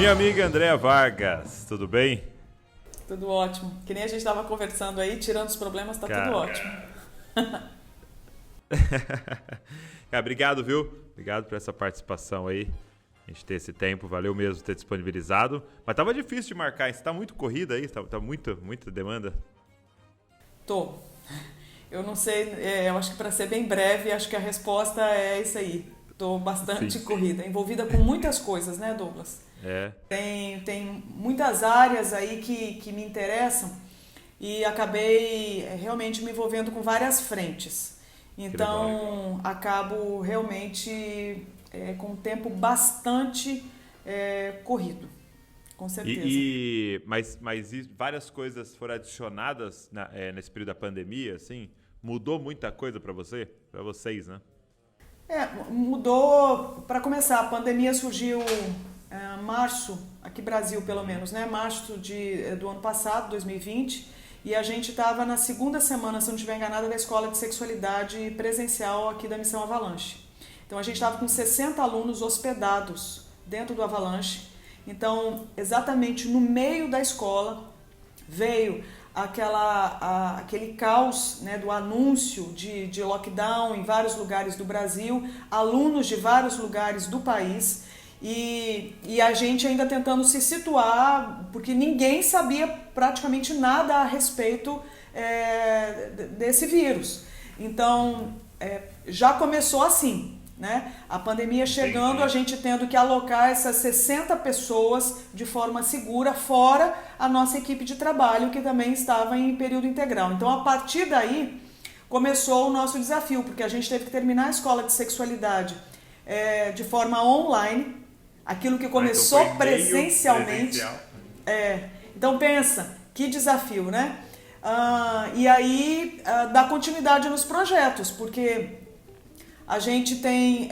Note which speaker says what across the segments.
Speaker 1: Minha amiga Andréa Vargas, tudo bem?
Speaker 2: Tudo ótimo. Que nem a gente estava conversando aí, tirando os problemas, tá tudo ótimo.
Speaker 1: Obrigado, viu? Obrigado por essa participação aí. A gente ter esse tempo, valeu mesmo ter disponibilizado. Mas tava difícil de marcar, hein? Você tá muito corrida aí? Tá muita demanda?
Speaker 2: Tô. Eu não sei, eu acho que para ser bem breve, acho que a resposta é isso aí. Tô bastante corrida, envolvida com muitas coisas, né, Douglas? Tem muitas áreas aí que me interessam e acabei realmente me envolvendo com várias frentes. Então, acabo realmente com um tempo bastante corrido, com certeza.
Speaker 1: Mas várias coisas foram adicionadas nesse período da pandemia, assim? Mudou muita coisa para você? Para vocês, né?
Speaker 2: Mudou. Para começar, a pandemia surgiu em março, aqui no Brasil pelo menos, né? Março do ano passado, 2020, e a gente estava na segunda semana, se não estiver enganada, da escola de sexualidade presencial aqui da Missão Avalanche. Então a gente estava com 60 alunos hospedados dentro do Avalanche. Então, exatamente no meio da escola veio aquele caos, né, do anúncio de lockdown em vários lugares do Brasil, alunos de vários lugares do país e a gente ainda tentando se situar, porque ninguém sabia praticamente nada a respeito desse vírus. Então, já começou assim, né? A pandemia chegando, a gente tendo que alocar essas 60 pessoas de forma segura, fora a nossa equipe de trabalho, que também estava em período integral. Então, a partir daí, começou o nosso desafio, porque a gente teve que terminar a escola de sexualidade de forma online, aquilo que começou
Speaker 1: então
Speaker 2: presencialmente. Então, pensa, que desafio, né? E aí, dar continuidade nos projetos, porque a gente tem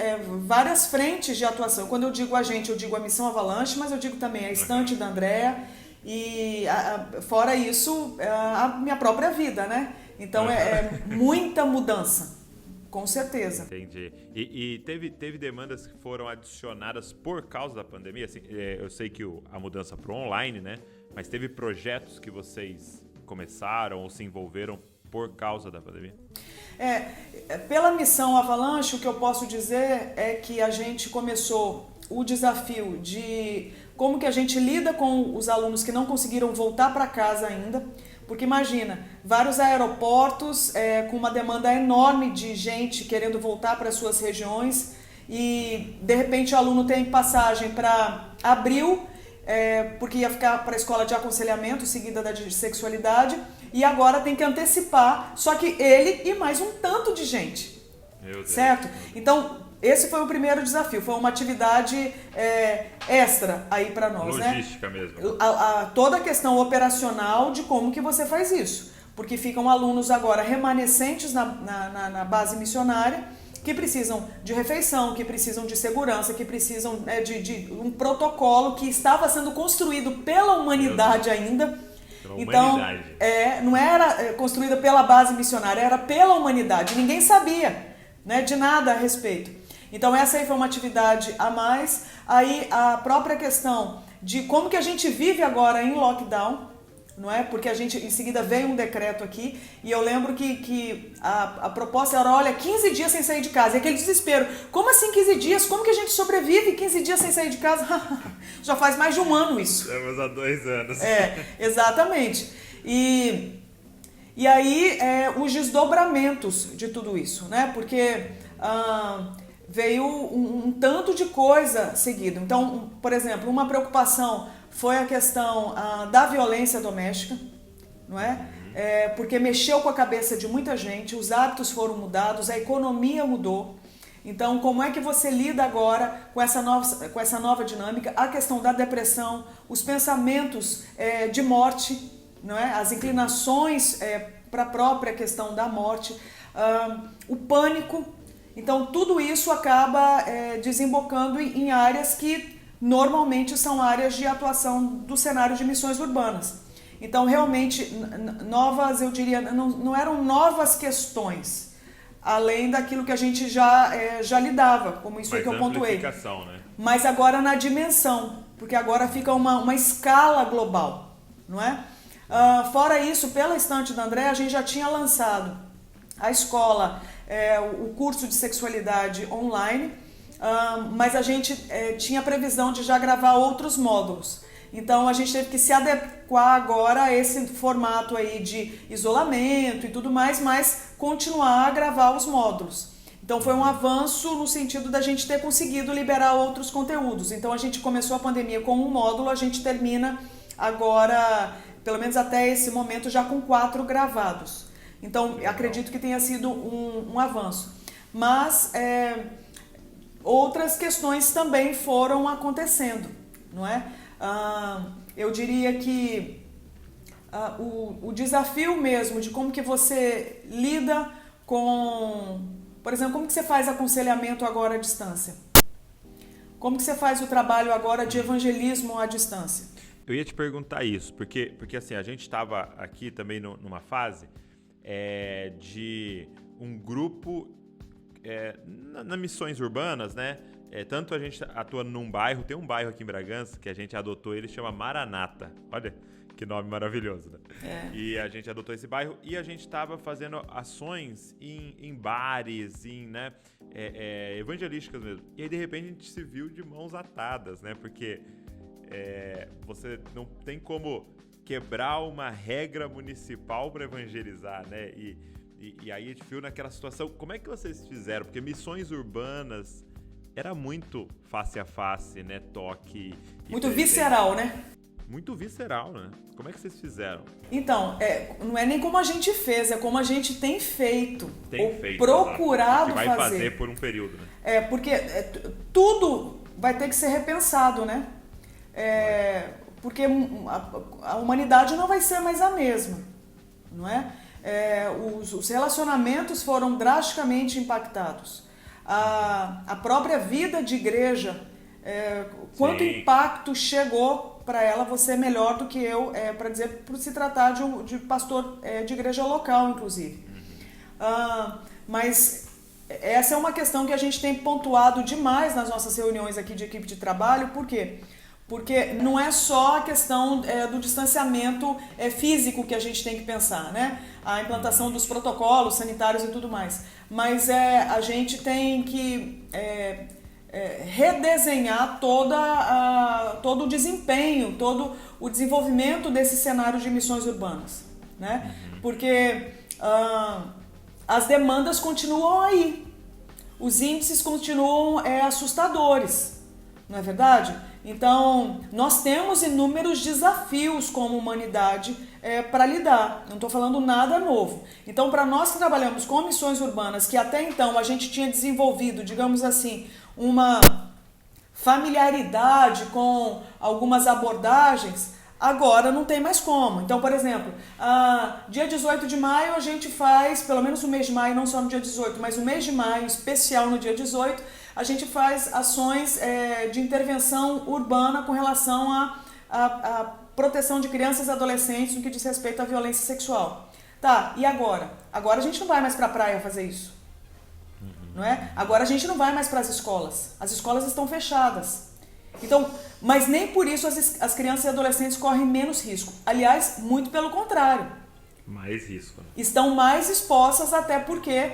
Speaker 2: várias frentes de atuação. Quando eu digo a gente, eu digo a Missão Avalanche, mas eu digo também a estante da Andréa e, fora isso, a minha própria vida, né? Então, é muita mudança, com certeza.
Speaker 1: Entendi. E teve demandas que foram adicionadas por causa da pandemia? Assim, eu sei que a mudança para o online, né? Mas teve projetos que vocês começaram ou se envolveram por causa da pandemia?
Speaker 2: Pela Missão Avalanche, o que eu posso dizer é que a gente começou o desafio de como que a gente lida com os alunos que não conseguiram voltar para casa ainda, porque imagina, vários aeroportos com uma demanda enorme de gente querendo voltar para suas regiões e de repente o aluno tem passagem para abril, porque ia ficar para a escola de aconselhamento seguida da de sexualidade, e agora tem que antecipar, só que ele e mais um tanto de gente, certo? Então, esse foi o primeiro desafio, foi uma atividade extra aí para nós,
Speaker 1: logística,
Speaker 2: né?
Speaker 1: Mesmo.
Speaker 2: Toda a questão operacional de como que você faz isso, porque ficam alunos agora remanescentes na base missionária, que precisam de refeição, que precisam de segurança, que precisam de um protocolo que estava sendo construído pela humanidade ainda. Então, não era construída pela base missionária, era pela humanidade. Ninguém sabia, né, de nada a respeito. Então, essa aí foi uma atividade a mais. Aí, a própria questão de como que a gente vive agora em lockdown, não é? Porque a gente, em seguida, veio um decreto aqui e eu lembro que a proposta era, olha, 15 dias sem sair de casa. E aquele desespero, como assim 15 dias? Como que a gente sobrevive 15 dias sem sair de casa? Já faz mais de um ano isso.
Speaker 1: Estamos há 2 anos.
Speaker 2: Exatamente. E aí, os desdobramentos de tudo isso, né? Porque veio um tanto de coisa seguido. Então, por exemplo, uma preocupação foi a questão da violência doméstica, não é? Porque mexeu com a cabeça de muita gente, os hábitos foram mudados, a economia mudou. Então, como é que você lida agora com essa nova dinâmica? A questão da depressão, os pensamentos de morte, não é? As inclinações para a própria questão da morte, o pânico. Então, tudo isso acaba desembocando em áreas que normalmente são áreas de atuação do cenário de missões urbanas. Então, realmente, eu diria, não eram novas questões, além daquilo que a gente já lidava, como isso que eu pontuei.
Speaker 1: Né?
Speaker 2: Mas agora na dimensão, porque agora fica uma escala global, não é? Fora isso, pela estante da André, a gente já tinha lançado a escola, o curso de sexualidade online, mas a gente tinha previsão de já gravar outros módulos. Então a gente teve que se adequar agora a esse formato aí de isolamento e tudo mais, mas continuar a gravar os módulos. Então foi um avanço no sentido da gente ter conseguido liberar outros conteúdos. Então a gente começou a pandemia com um módulo, a gente termina agora, pelo menos até esse momento, já com 4 gravados. Então acredito que tenha sido um avanço. Mas outras questões também foram acontecendo, não é? Eu diria que o desafio mesmo de como que você lida com, por exemplo, como que você faz aconselhamento agora à distância? Como que você faz o trabalho agora de evangelismo à distância?
Speaker 1: Eu ia te perguntar isso, porque assim, a gente estava aqui também numa fase de um grupo nas missões urbanas, né? Tanto a gente atua num bairro, tem um bairro aqui em Bragança que a gente adotou, ele chama Maranata. Olha que nome maravilhoso, né? E a gente adotou esse bairro e a gente estava fazendo ações em bares, né, evangelísticas mesmo. E aí, de repente, a gente se viu de mãos atadas, né? Porque você não tem como quebrar uma regra municipal para evangelizar, né? E aí a gente viu naquela situação. Como é que vocês fizeram? Porque missões urbanas era muito face a face, né? Toque.
Speaker 2: Muito visceral, né?
Speaker 1: Muito visceral, né? Como é que vocês fizeram?
Speaker 2: Então, não é nem como a gente fez, é como a gente tem feito.
Speaker 1: Que
Speaker 2: Procurado
Speaker 1: vai
Speaker 2: fazer.
Speaker 1: fazer por um período, né?
Speaker 2: Porque tudo vai ter que ser repensado, né? Porque a humanidade não vai ser mais a mesma, não é? Os relacionamentos foram drasticamente impactados. A própria vida de igreja, quanto impacto chegou para ela, você é melhor do que eu, para dizer, por se tratar de pastor de igreja local, inclusive. Mas essa é uma questão que a gente tem pontuado demais nas nossas reuniões aqui de equipe de trabalho. Por quê? Porque não é só a questão do distanciamento físico que a gente tem que pensar, né? A implantação dos protocolos sanitários e tudo mais. Mas a gente tem que redesenhar todo o desempenho, todo o desenvolvimento desse cenário de missões urbanas, né? Porque as demandas continuam aí. Os índices continuam assustadores, não é verdade? Então, nós temos inúmeros desafios como humanidade para lidar. Não estou falando nada novo. Então, para nós que trabalhamos com missões urbanas, que até então a gente tinha desenvolvido, digamos assim, uma familiaridade com algumas abordagens, agora não tem mais como. Então, por exemplo, dia 18 de maio a gente faz, pelo menos no mês de maio, não só no dia 18, mas no mês de maio, especial no dia 18, a gente faz ações de intervenção urbana com relação à proteção de crianças e adolescentes no que diz respeito à violência sexual. Tá, e agora? Agora a gente não vai mais para a praia fazer isso. Não é? Agora a gente não vai mais para as escolas. As escolas estão fechadas. Então, mas nem por isso as crianças e adolescentes correm menos risco. Aliás, muito pelo contrário.
Speaker 1: Mais risco.
Speaker 2: Estão mais expostas, até porque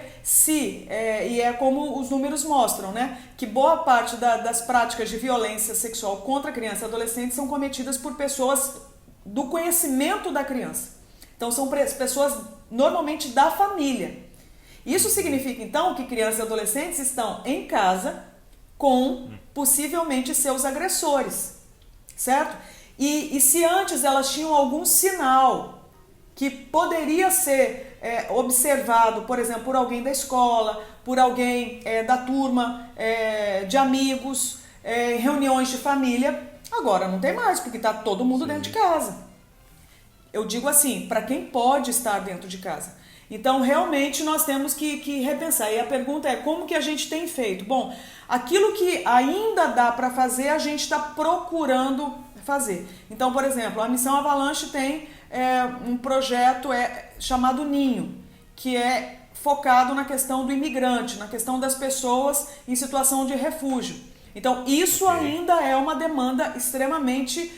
Speaker 2: e é como os números mostram, né? Que boa parte das práticas de violência sexual contra crianças e adolescentes são cometidas por pessoas do conhecimento da criança. Então são pessoas normalmente da família. Isso significa então que crianças e adolescentes estão em casa com possivelmente seus agressores, certo? E se antes elas tinham algum sinal que poderia ser observado, por exemplo, por alguém da escola, por alguém da turma, de amigos, reuniões de família, agora não tem mais, porque está todo mundo dentro de casa. Eu digo assim, para quem pode estar dentro de casa. Então, realmente, nós temos que repensar. E a pergunta é, como que a gente tem feito? Bom, aquilo que ainda dá para fazer, a gente está procurando fazer. Então, por exemplo, a Missão Avalanche tem um projeto chamado Ninho, que é focado na questão do imigrante, na questão das pessoas em situação de refúgio. Então, isso ainda é uma demanda extremamente,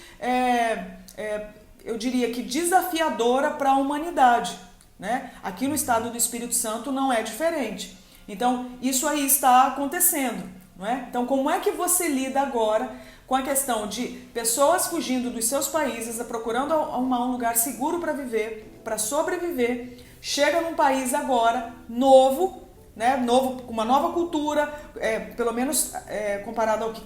Speaker 2: eu diria que desafiadora para a humanidade, né? Aqui no estado do Espírito Santo não é diferente. Então, isso aí está acontecendo, não é? Então, como é que você lida agora com a questão de pessoas fugindo dos seus países, procurando arrumar um lugar seguro para viver, para sobreviver, chega num país agora novo, né, com uma nova cultura, pelo menos comparado ao que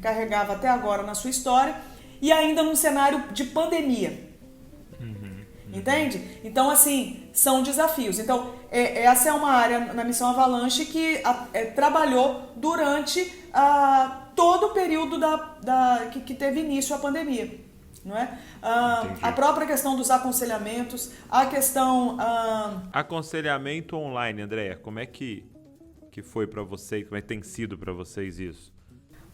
Speaker 2: carregava até agora na sua história, e ainda num cenário de pandemia. Entende? Então, assim, são desafios. Então, essa é uma área na Missão Avalanche que trabalhou durante todo o período que teve início a pandemia. Não é? A própria questão dos aconselhamentos, a questão...
Speaker 1: Aconselhamento online, Andréia, como é que foi para vocês, como é que tem sido para vocês isso?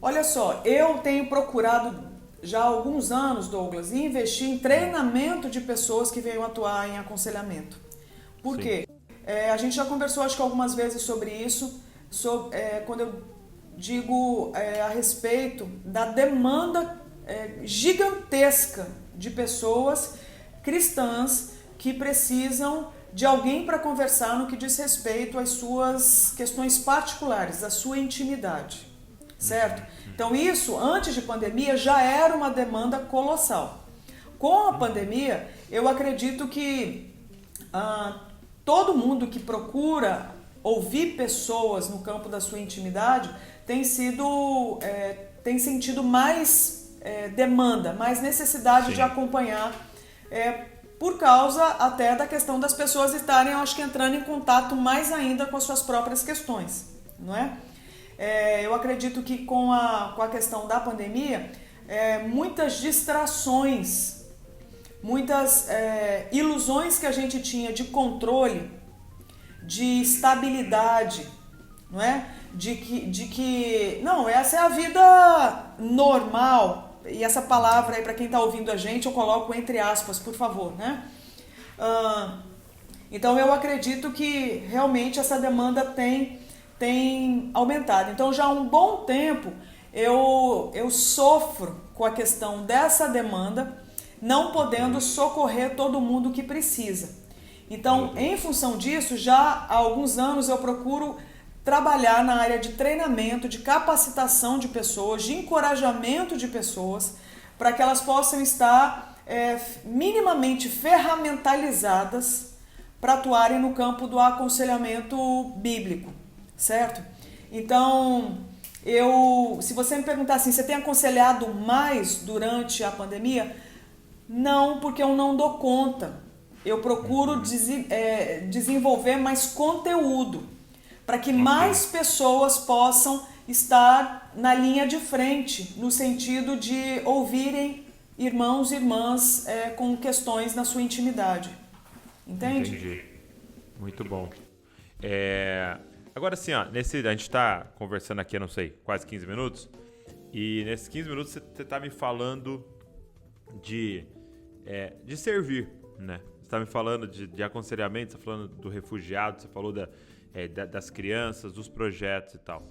Speaker 2: Olha só, eu tenho procurado já há alguns anos, Douglas, investir em treinamento de pessoas que venham atuar em aconselhamento. Por quê? A gente já conversou, acho que algumas vezes sobre isso, quando eu digo a respeito da demanda gigantesca de pessoas cristãs que precisam de alguém para conversar no que diz respeito às suas questões particulares, à sua intimidade, certo? Então isso, antes de pandemia, já era uma demanda colossal. Com a pandemia, eu acredito que todo mundo que procura ouvir pessoas no campo da sua intimidade tem sentido mais demanda, mais necessidade de acompanhar, por causa até da questão das pessoas estarem, eu acho que, entrando em contato mais ainda com as suas próprias questões, não é? Eu acredito que com a questão da pandemia, muitas distrações, muitas ilusões que a gente tinha de controle, de estabilidade, não é? De que não, essa é a vida normal. E essa palavra aí, para quem está ouvindo a gente, eu coloco entre aspas, por favor, né? Então eu acredito que realmente essa demanda tem aumentado. Então já há um bom tempo eu sofro com a questão dessa demanda, não podendo socorrer todo mundo que precisa. Então, em função disso, já há alguns anos eu procuro trabalhar na área de treinamento, de capacitação de pessoas, de encorajamento de pessoas, para que elas possam estar minimamente ferramentalizadas para atuarem no campo do aconselhamento bíblico, certo? Então, se você me perguntar assim, você tem aconselhado mais durante a pandemia? Não, porque eu não dou conta. Eu procuro desenvolver mais conteúdo, para que mais pessoas possam estar na linha de frente, no sentido de ouvirem irmãos e irmãs com questões na sua intimidade. Entende?
Speaker 1: Entendi. Muito bom. Agora sim, ó, a gente está conversando aqui, eu não sei, quase 15 minutos, e nesses 15 minutos você está me falando de servir, né? Você está me falando de aconselhamento, você está falando do refugiado, você falou das crianças, dos projetos e tal.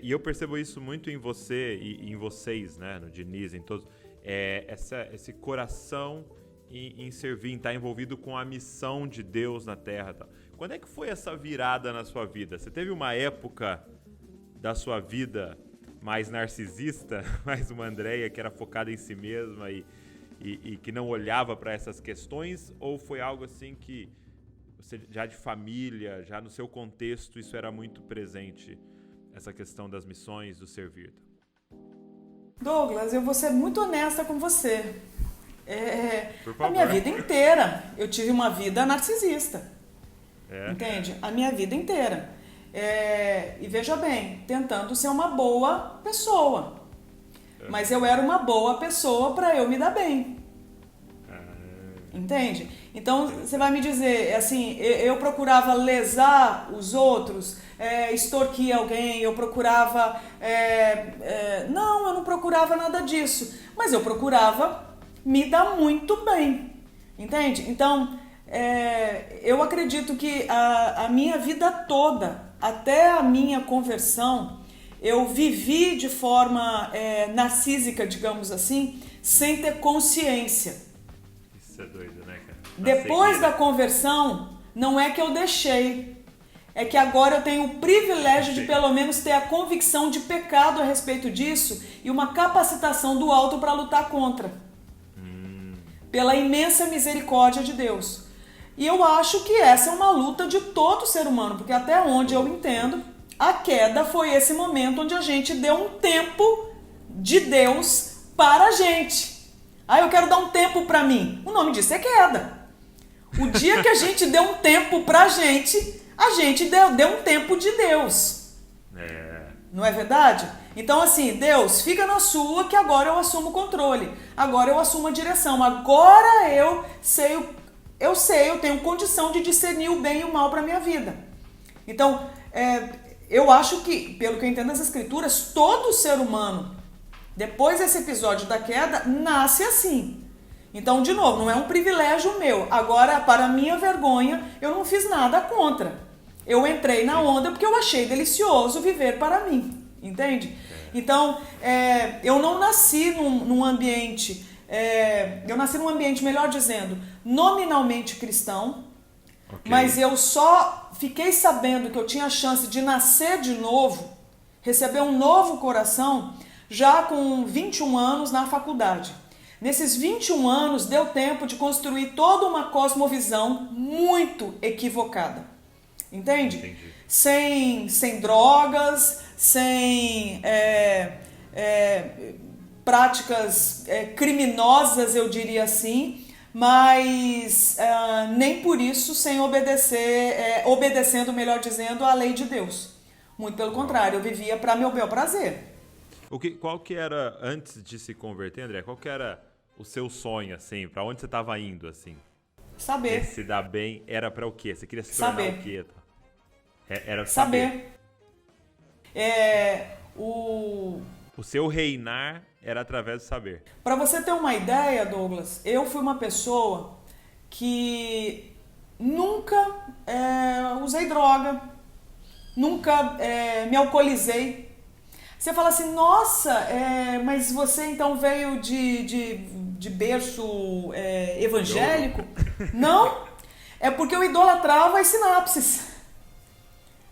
Speaker 1: E eu percebo isso muito em você e em vocês, né? No Diniz, em todos. Esse coração em servir, em estar envolvido com a missão de Deus na Terra. Tal. Quando é que foi essa virada na sua vida? Você teve uma época da sua vida mais narcisista, mais uma Andréia que era focada em si mesma e que não olhava para essas questões? Ou foi algo assim que você, já de família, já no seu contexto, isso era muito presente, essa questão das missões, do servir?
Speaker 2: Douglas, eu vou ser muito honesta com você.
Speaker 1: Por favor.
Speaker 2: A minha vida inteira eu tive uma vida narcisista. Entende? A minha vida inteira. E veja bem, tentando ser uma boa pessoa. Mas eu era uma boa pessoa para eu me dar bem. Entende? Então, você vai me dizer, assim, eu procurava lesar os outros, extorquir alguém, eu procurava... Não, eu não procurava nada disso. Mas eu procurava me dar muito bem. Entende? Então, eu acredito que a minha vida toda, até a minha conversão, eu vivi de forma narcísica, digamos assim, sem ter consciência.
Speaker 1: Isso é doido, né, cara?
Speaker 2: Depois da conversão, não é que eu deixei, é que agora eu tenho o privilégio de pelo menos ter a convicção de pecado a respeito disso e uma capacitação do alto para lutar contra. Pela imensa misericórdia de Deus. E eu acho que essa é uma luta de todo ser humano, porque até onde eu entendo, a queda foi esse momento onde a gente deu um tempo de Deus para a gente. Eu quero dar um tempo para mim. O nome disso é queda. O dia que a gente deu um tempo para a gente deu um tempo de Deus. Não é verdade? Então assim, Deus, fica na sua que agora eu assumo o controle. Agora eu assumo a direção. Agora eu tenho condição de discernir o bem e o mal para minha vida. Então, eu acho que, pelo que eu entendo das escrituras, todo ser humano, depois desse episódio da queda, nasce assim. Então, de novo, não é um privilégio meu. Agora, para minha vergonha, eu não fiz nada contra. Eu entrei na onda porque eu achei delicioso viver para mim. Entende? Então, eu não nasci num ambiente... eu nasci num ambiente, melhor dizendo, nominalmente cristão. Okay. Mas eu só fiquei sabendo que eu tinha a chance de nascer de novo, receber um novo coração, já com 21 anos na faculdade. Nesses 21 anos deu tempo de construir toda uma cosmovisão muito equivocada. Entende?
Speaker 1: Entendi.
Speaker 2: Sem drogas, sem práticas criminosas, eu diria assim, mas nem por isso sem obedecendo, melhor dizendo, à lei de Deus. Muito pelo contrário, eu vivia para meu bel prazer.
Speaker 1: Qual que era, antes de se converter, André, qual que era o seu sonho, assim? Para onde você estava indo, assim?
Speaker 2: Saber.
Speaker 1: Se dar bem, era para o quê? Você queria se tornar o quê? Era
Speaker 2: saber.
Speaker 1: O seu reinar era através do saber.
Speaker 2: Para você ter uma ideia, Douglas, eu fui uma pessoa que nunca usei droga, nunca me alcoolizei. Você fala assim, nossa, mas você então veio de berço evangélico? Não, é porque eu idolatrava as sinapses.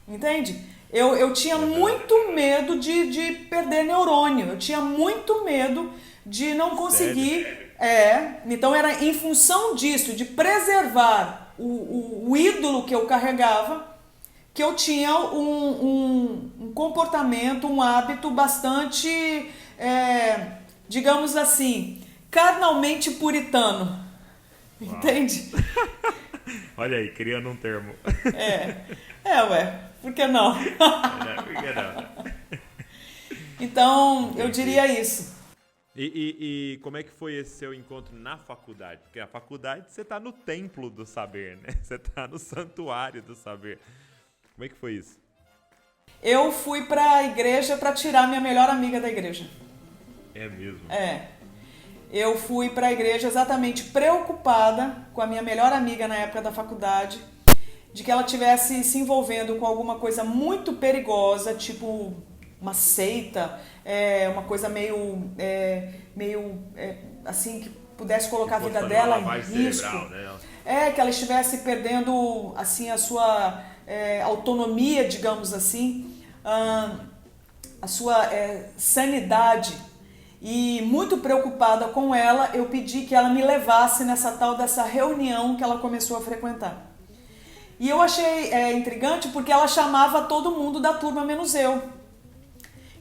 Speaker 2: Entende? Eu tinha muito medo de perder neurônio, eu tinha muito medo de não conseguir. Então era em função disso, de preservar o ídolo que eu carregava, que eu tinha um comportamento, um hábito bastante, digamos assim, carnalmente puritano. Uau. Entende?
Speaker 1: Olha aí, criando um termo.
Speaker 2: Por que não?
Speaker 1: Por que não?
Speaker 2: Então, eu diria isso.
Speaker 1: E como é que foi esse seu encontro na faculdade? Porque a faculdade você está no templo do saber, né? Você está no santuário do saber. Como é que foi isso?
Speaker 2: Eu fui para a igreja para tirar minha melhor amiga da igreja.
Speaker 1: É mesmo?
Speaker 2: Eu fui para a igreja exatamente preocupada com a minha melhor amiga na época da faculdade, de que ela estivesse se envolvendo com alguma coisa muito perigosa, tipo uma seita, uma coisa meio assim, que pudesse colocar a vida dela em risco. Né? Que ela estivesse perdendo assim, a sua autonomia, digamos assim, a sua sanidade. E muito preocupada com ela, eu pedi que ela me levasse dessa reunião que ela começou a frequentar. E eu achei intrigante porque ela chamava todo mundo da turma menos eu.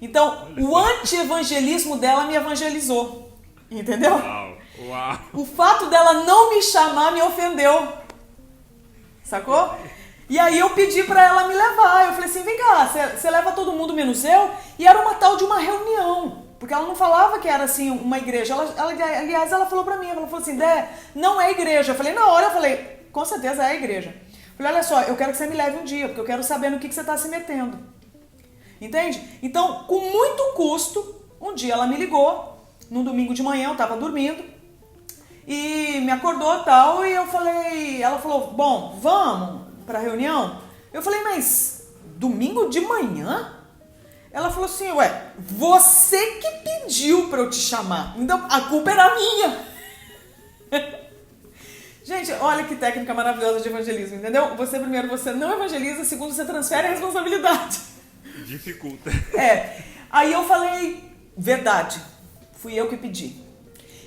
Speaker 2: Então, o anti-evangelismo dela me evangelizou. Entendeu?
Speaker 1: Uau.
Speaker 2: O fato dela não me chamar me ofendeu. Sacou? E aí eu pedi pra ela me levar. Eu falei assim, vem cá, você leva todo mundo menos eu? E era uma tal de uma reunião. Porque ela não falava que era assim uma igreja. Aliás, ela falou pra mim, ela falou assim, Dé, não é igreja. Eu falei, na hora, com certeza é igreja. Eu falei, olha só, eu quero que você me leve um dia, porque eu quero saber no que você está se metendo. Entende? Então, com muito custo, um dia ela me ligou, num domingo de manhã, eu estava dormindo, e me acordou e tal, e ela falou, bom, vamos para a reunião? Eu falei, mas domingo de manhã? Ela falou assim, ué, você que pediu pra eu te chamar, então a culpa era minha. Gente, olha que técnica maravilhosa de evangelismo, entendeu? Primeiro, você não evangeliza, segundo, você transfere a responsabilidade.
Speaker 1: Dificulta.
Speaker 2: Aí eu falei, verdade, fui eu que pedi.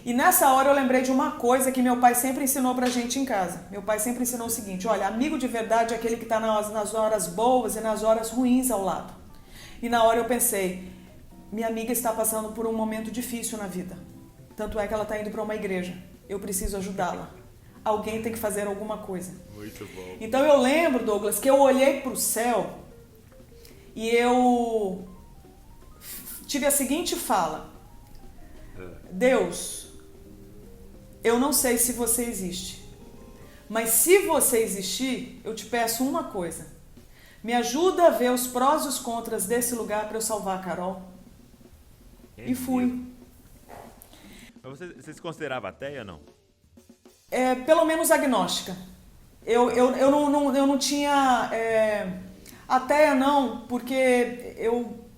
Speaker 2: E nessa hora eu lembrei de uma coisa que meu pai sempre ensinou pra gente em casa. Meu pai sempre ensinou o seguinte, olha, amigo de verdade é aquele que tá nas horas boas e nas horas ruins ao lado. E na hora eu pensei, minha amiga está passando por um momento difícil na vida. Tanto é que ela está indo para uma igreja. Eu preciso ajudá-la. Alguém tem que fazer alguma coisa.
Speaker 1: Muito bom.
Speaker 2: Então eu lembro, Douglas, que eu olhei para o céu e eu tive a seguinte fala. Deus, eu não sei se você existe, mas se você existir, eu te peço uma coisa. Me ajuda a ver os prós e os contras desse lugar para eu salvar a Carol. E fui.
Speaker 1: Mas você se considerava ateia ou não?
Speaker 2: Pelo menos agnóstica. Eu não tinha ateia não, porque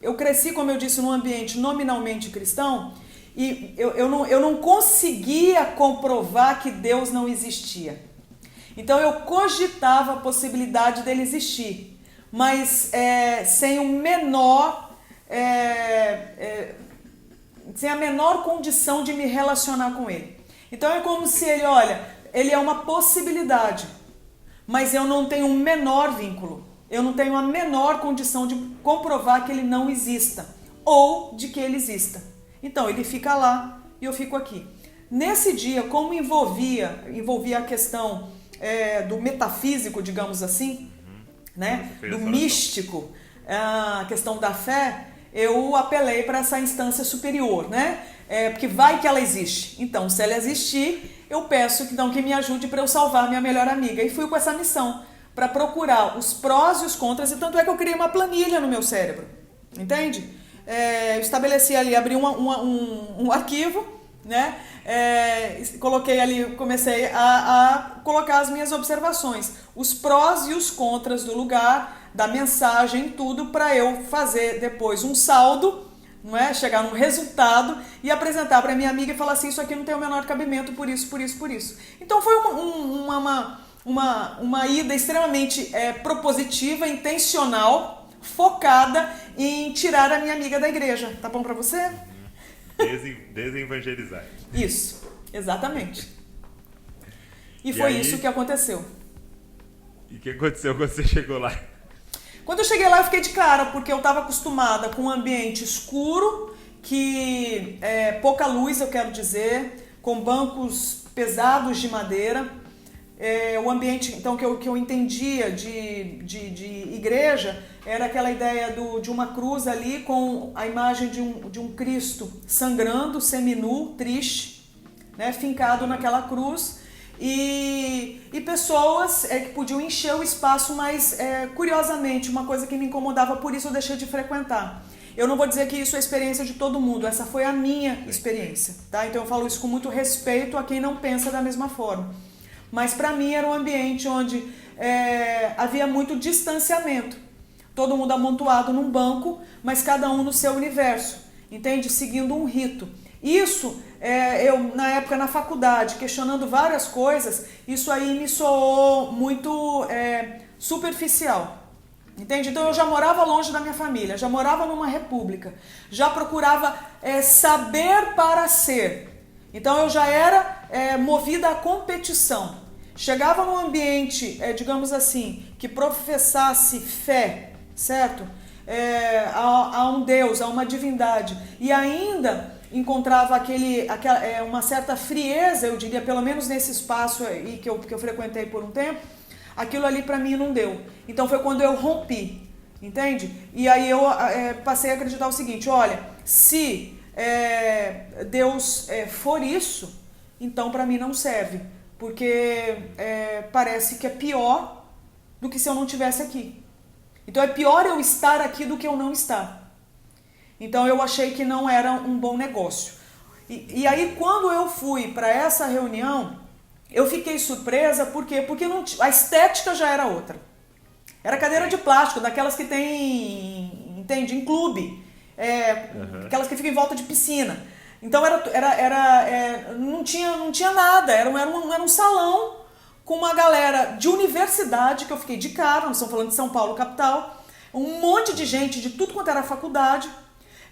Speaker 2: eu cresci, como eu disse, num ambiente nominalmente cristão e eu não conseguia comprovar que Deus não existia. Então eu cogitava a possibilidade dele existir, mas sem a menor condição de me relacionar com ele. Então é como se ele é uma possibilidade, mas eu não tenho um menor vínculo, eu não tenho a menor condição de comprovar que ele não exista, ou de que ele exista. Então ele fica lá e eu fico aqui. Nesse dia, como envolvia a questão do metafísico, digamos assim, né? Do místico, a questão da fé, eu apelei para essa instância superior, né? Porque vai que ela existe. Então, se ela existir, eu peço que me ajude para eu salvar minha melhor amiga. E fui com essa missão, para procurar os prós e os contras, e tanto é que eu criei uma planilha no meu cérebro, entende? Eu estabeleci ali, abri um arquivo, né? Coloquei ali, comecei a colocar as minhas observações, os prós e os contras do lugar, da mensagem, tudo, para eu fazer depois um saldo, não é? Chegar num resultado e apresentar para minha amiga e falar assim, isso aqui não tem o menor cabimento por isso, por isso, por isso. Então foi uma ida extremamente propositiva, intencional, focada em tirar a minha amiga da igreja. Tá bom para você?
Speaker 1: Desevangelizar.
Speaker 2: Isso, exatamente. E foi aí, isso que aconteceu.
Speaker 1: E o que aconteceu quando você chegou lá?
Speaker 2: Quando eu cheguei lá eu fiquei de cara, porque eu estava acostumada com um ambiente escuro, pouca luz, eu quero dizer, com bancos pesados de madeira. O ambiente então, que eu entendia de igreja era aquela ideia de uma cruz ali com a imagem de um Cristo sangrando, seminu, triste, né, fincado naquela cruz. E pessoas que podiam encher o espaço, mas curiosamente, uma coisa que me incomodava, por isso eu deixei de frequentar. Eu não vou dizer que isso é a experiência de todo mundo, essa foi a minha experiência, tá? Então eu falo isso com muito respeito a quem não pensa da mesma forma. Mas para mim era um ambiente onde havia muito distanciamento. Todo mundo amontoado num banco, mas cada um no seu universo, entende? Seguindo um rito. Isso, eu na época na faculdade, questionando várias coisas, isso aí me soou muito superficial, entende? Então eu já morava longe da minha família, já morava numa república, já procurava saber para ser. Então eu já era movida à competição. Chegava num ambiente, digamos assim, que professasse fé, certo? A um Deus, a uma divindade, e ainda encontrava uma certa frieza, eu diria, pelo menos nesse espaço aí que eu frequentei por um tempo, aquilo ali para mim não deu. Então foi quando eu rompi, entende? E aí eu passei a acreditar o seguinte, olha, se Deus for isso, então para mim não serve, porque parece que é pior do que se eu não estivesse aqui. Então é pior eu estar aqui do que eu não estar. Então eu achei que não era um bom negócio. E aí quando eu fui para essa reunião, eu fiquei surpresa, por quê? Porque a estética já era outra. Era cadeira de plástico, daquelas que tem entende? Em clube, aquelas que ficam em volta de piscina. Então não tinha nada, era um salão com uma galera de universidade, que eu fiquei de cara, nós estamos falando de São Paulo, capital, um monte de gente de tudo quanto era faculdade.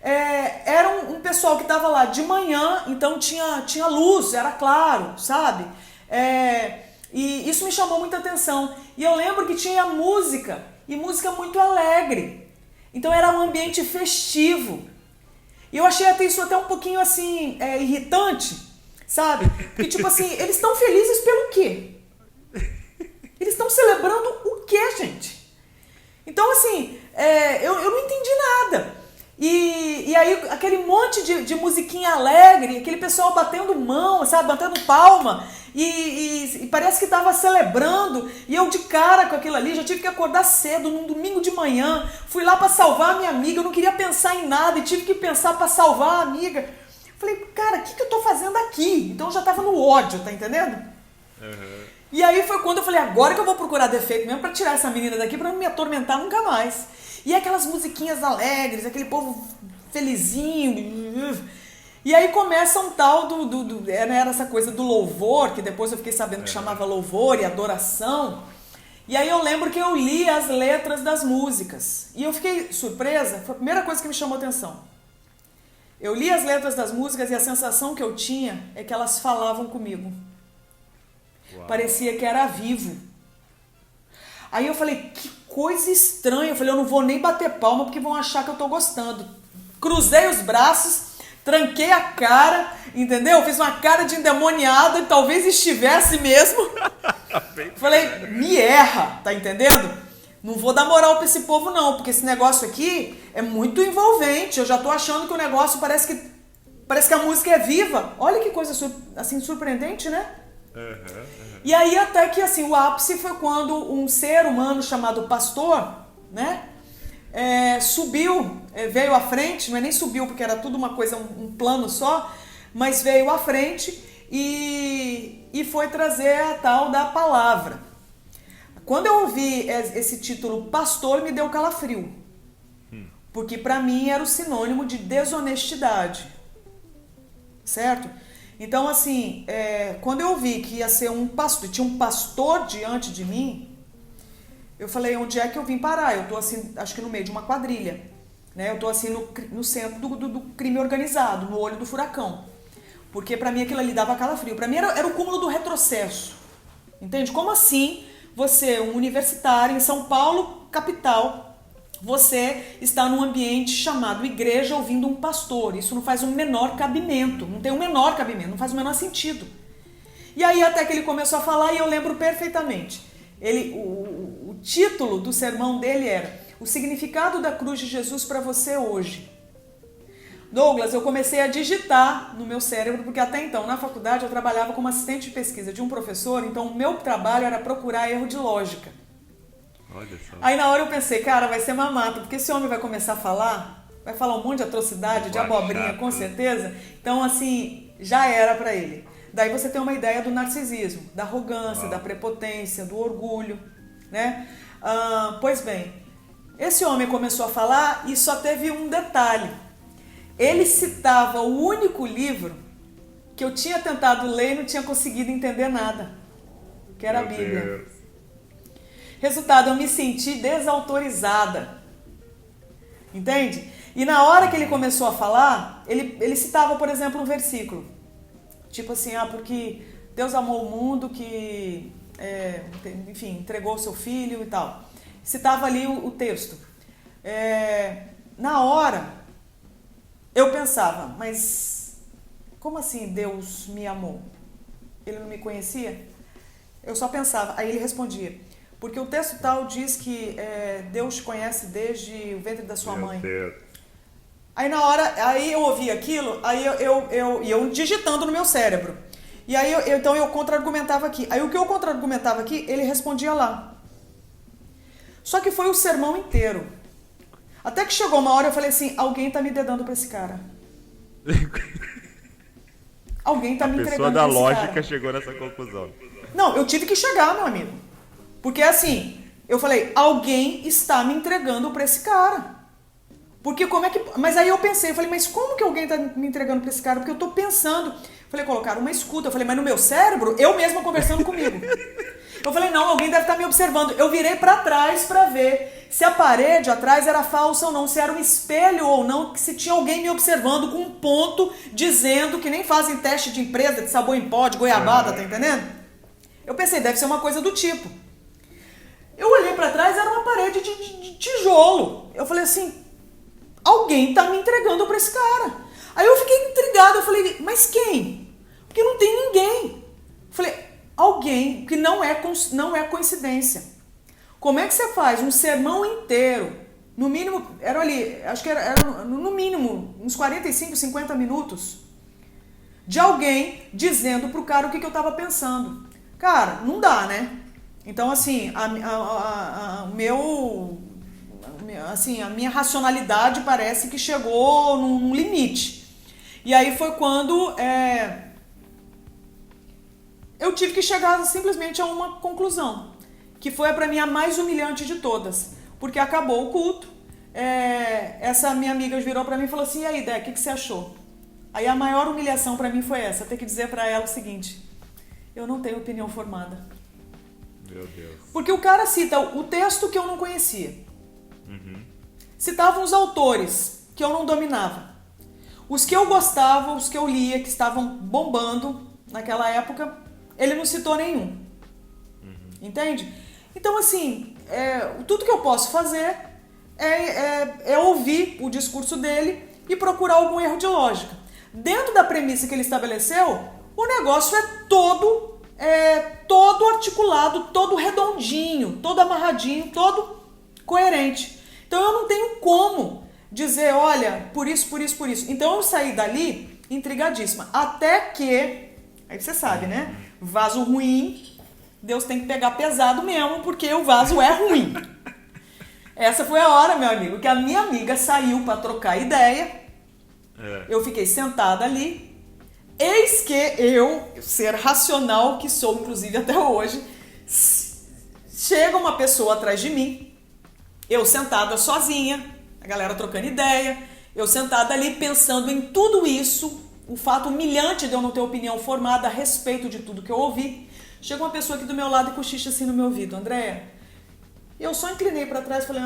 Speaker 2: Era um pessoal que estava lá de manhã, então tinha luz, era claro, sabe? E isso me chamou muita atenção. E eu lembro que tinha música, e música muito alegre. Então era um ambiente festivo. E eu achei isso até um pouquinho assim, irritante, sabe? Porque tipo assim, eles estão felizes pelo quê? Eles estão celebrando o quê, gente? Então assim, eu não entendi nada. E aí aquele monte de musiquinha alegre, aquele pessoal batendo mão, sabe, batendo palma, e parece que estava celebrando, e eu de cara com aquilo ali, já tive que acordar cedo, num domingo de manhã, fui lá para salvar a minha amiga, eu não queria pensar em nada, e tive que pensar para salvar a amiga. Falei, cara, o que eu tô fazendo aqui? Então eu já tava no ódio, tá entendendo? Uhum. E aí foi quando eu falei, agora que eu vou procurar defeito mesmo para tirar essa menina daqui, para não me atormentar nunca mais. E aquelas musiquinhas alegres, aquele povo felizinho. E aí começa um tal era essa coisa do louvor, que depois eu fiquei sabendo que chamava louvor e adoração. E aí eu lembro que eu li as letras das músicas. E eu fiquei surpresa, foi a primeira coisa que me chamou a atenção. Eu li as letras das músicas e a sensação que eu tinha é que elas falavam comigo. Uau. Parecia que era vivo. Aí eu falei, que coisa estranha. Eu falei, eu não vou nem bater palma porque vão achar que eu tô gostando. Cruzei os braços, tranquei a cara, entendeu? Fiz uma cara de endemoniada, talvez estivesse mesmo. Falei, me erra, tá entendendo? Não vou dar moral pra esse povo não, porque esse negócio aqui é muito envolvente. Eu já tô achando que o negócio parece que a música é viva. Olha que coisa assim surpreendente, né? E aí até que assim, o ápice foi quando um ser humano chamado pastor, né, subiu, veio à frente, não é nem subiu porque era tudo uma coisa, um plano só, mas veio à frente e foi trazer a tal da palavra. Quando eu ouvi esse título pastor, me deu calafrio, porque para mim era o sinônimo de desonestidade, certo? Então, assim, quando eu vi que ia ser um pastor, tinha um pastor diante de mim, eu falei, onde é que eu vim parar? Eu tô assim, acho que no meio de uma quadrilha, né? Eu tô assim no centro do crime organizado, no olho do furacão. Porque pra mim aquilo ali dava calafrio. Pra mim era o cúmulo do retrocesso. Entende? Como assim você, um universitário em São Paulo, capital, você está num ambiente chamado igreja ouvindo um pastor? Isso não faz o menor cabimento, não tem o menor cabimento, não faz o menor sentido. E aí até que ele começou a falar e eu lembro perfeitamente. O título do sermão dele era O significado da cruz de Jesus para você hoje. Douglas, eu comecei a digitar no meu cérebro, porque até então na faculdade eu trabalhava como assistente de pesquisa de um professor, então o meu trabalho era procurar erro de lógica. Olha só. Aí na hora eu pensei, cara, vai ser mamata, porque esse homem vai começar a falar, vai falar um monte de atrocidade, de abobrinha, com certeza. Então, assim, já era pra ele. Daí você tem uma ideia do narcisismo, da arrogância, da prepotência, do orgulho, né? Pois bem, esse homem começou a falar e só teve um detalhe. Ele citava o único livro que eu tinha tentado ler e não tinha conseguido entender nada, que era a Bíblia. Deus. Resultado, eu me senti desautorizada. Entende? E na hora que ele começou a falar, ele citava, por exemplo, um versículo. Tipo assim, porque Deus amou o mundo que, enfim, entregou o seu filho e tal. Citava ali o texto. Na hora, eu pensava, mas como assim Deus me amou? Ele não me conhecia? Eu só pensava. Aí ele respondia, porque o texto tal diz que Deus te conhece desde o ventre da sua mãe. Deus. Aí na hora, aí eu ouvi aquilo, aí eu digitando no meu cérebro. E aí então eu contra-argumentava aqui. Aí o que eu contra-argumentava aqui, ele respondia lá. Só que foi o sermão inteiro. Até que chegou uma hora eu falei assim, alguém tá me dedando pra esse cara. Alguém tá me entregando pra esse cara. A pessoa da lógica chegou nessa conclusão. Não, eu tive que chegar, meu amigo. Porque assim, eu falei, alguém está me entregando pra esse cara. Porque como é que... Mas aí eu pensei, eu falei, mas como que alguém tá me entregando pra esse cara? Porque eu tô pensando. Falei, colocaram uma escuta. Eu falei, mas no meu cérebro, eu mesma conversando comigo. Eu falei, não, alguém deve estar me observando. Eu virei pra trás pra ver se a parede atrás era falsa ou não, se era um espelho ou não, se tinha alguém me observando com um ponto dizendo que nem fazem teste de empresa, de sabão em pó, de goiabada, tá entendendo? Eu pensei, deve ser uma coisa do tipo. Eu olhei pra trás, era uma parede de tijolo. Eu falei assim, alguém tá me entregando pra esse cara. Aí eu fiquei intrigada, eu falei, mas quem? Porque não tem ninguém. Eu falei, alguém que não é coincidência. Como é que você faz um sermão inteiro, no mínimo, era ali, acho que era no mínimo uns 45, 50 minutos, de alguém dizendo pro cara o que eu tava pensando. Cara, não dá, né? Então, assim, a minha racionalidade parece que chegou num limite. E aí foi quando eu tive que chegar simplesmente a uma conclusão, que foi pra mim a mais humilhante de todas, porque acabou o culto, essa minha amiga virou pra mim e falou assim, e aí, Dé, o que você achou? Aí a maior humilhação pra mim foi essa, ter que dizer pra ela o seguinte, eu não tenho opinião formada.
Speaker 1: Meu Deus.
Speaker 2: Porque o cara cita o texto que eu não conhecia, citava os autores que eu não dominava, os que eu gostava, os que eu lia, que estavam bombando naquela época, ele não citou nenhum. Entende? Então, assim, tudo que eu posso fazer é ouvir o discurso dele e procurar algum erro de lógica. Dentro da premissa que ele estabeleceu, o negócio é todo articulado, todo redondinho, todo amarradinho, todo coerente. Então eu não tenho como dizer, olha, por isso. Então eu saí dali intrigadíssima. Até que, aí você sabe, né? Vaso ruim, Deus tem que pegar pesado mesmo, porque o vaso é ruim. Essa foi a hora, meu amigo, que a minha amiga saiu para trocar ideia. Eu fiquei sentada ali. Eis que eu, ser racional que sou, inclusive até hoje, chega uma pessoa atrás de mim, eu sentada sozinha, a galera trocando ideia, eu sentada ali pensando em tudo isso, o fato humilhante de eu não ter opinião formada a respeito de tudo que eu ouvi. Chega uma pessoa aqui do meu lado e cochicha assim no meu ouvido, Andréia, eu só inclinei para trás e falei,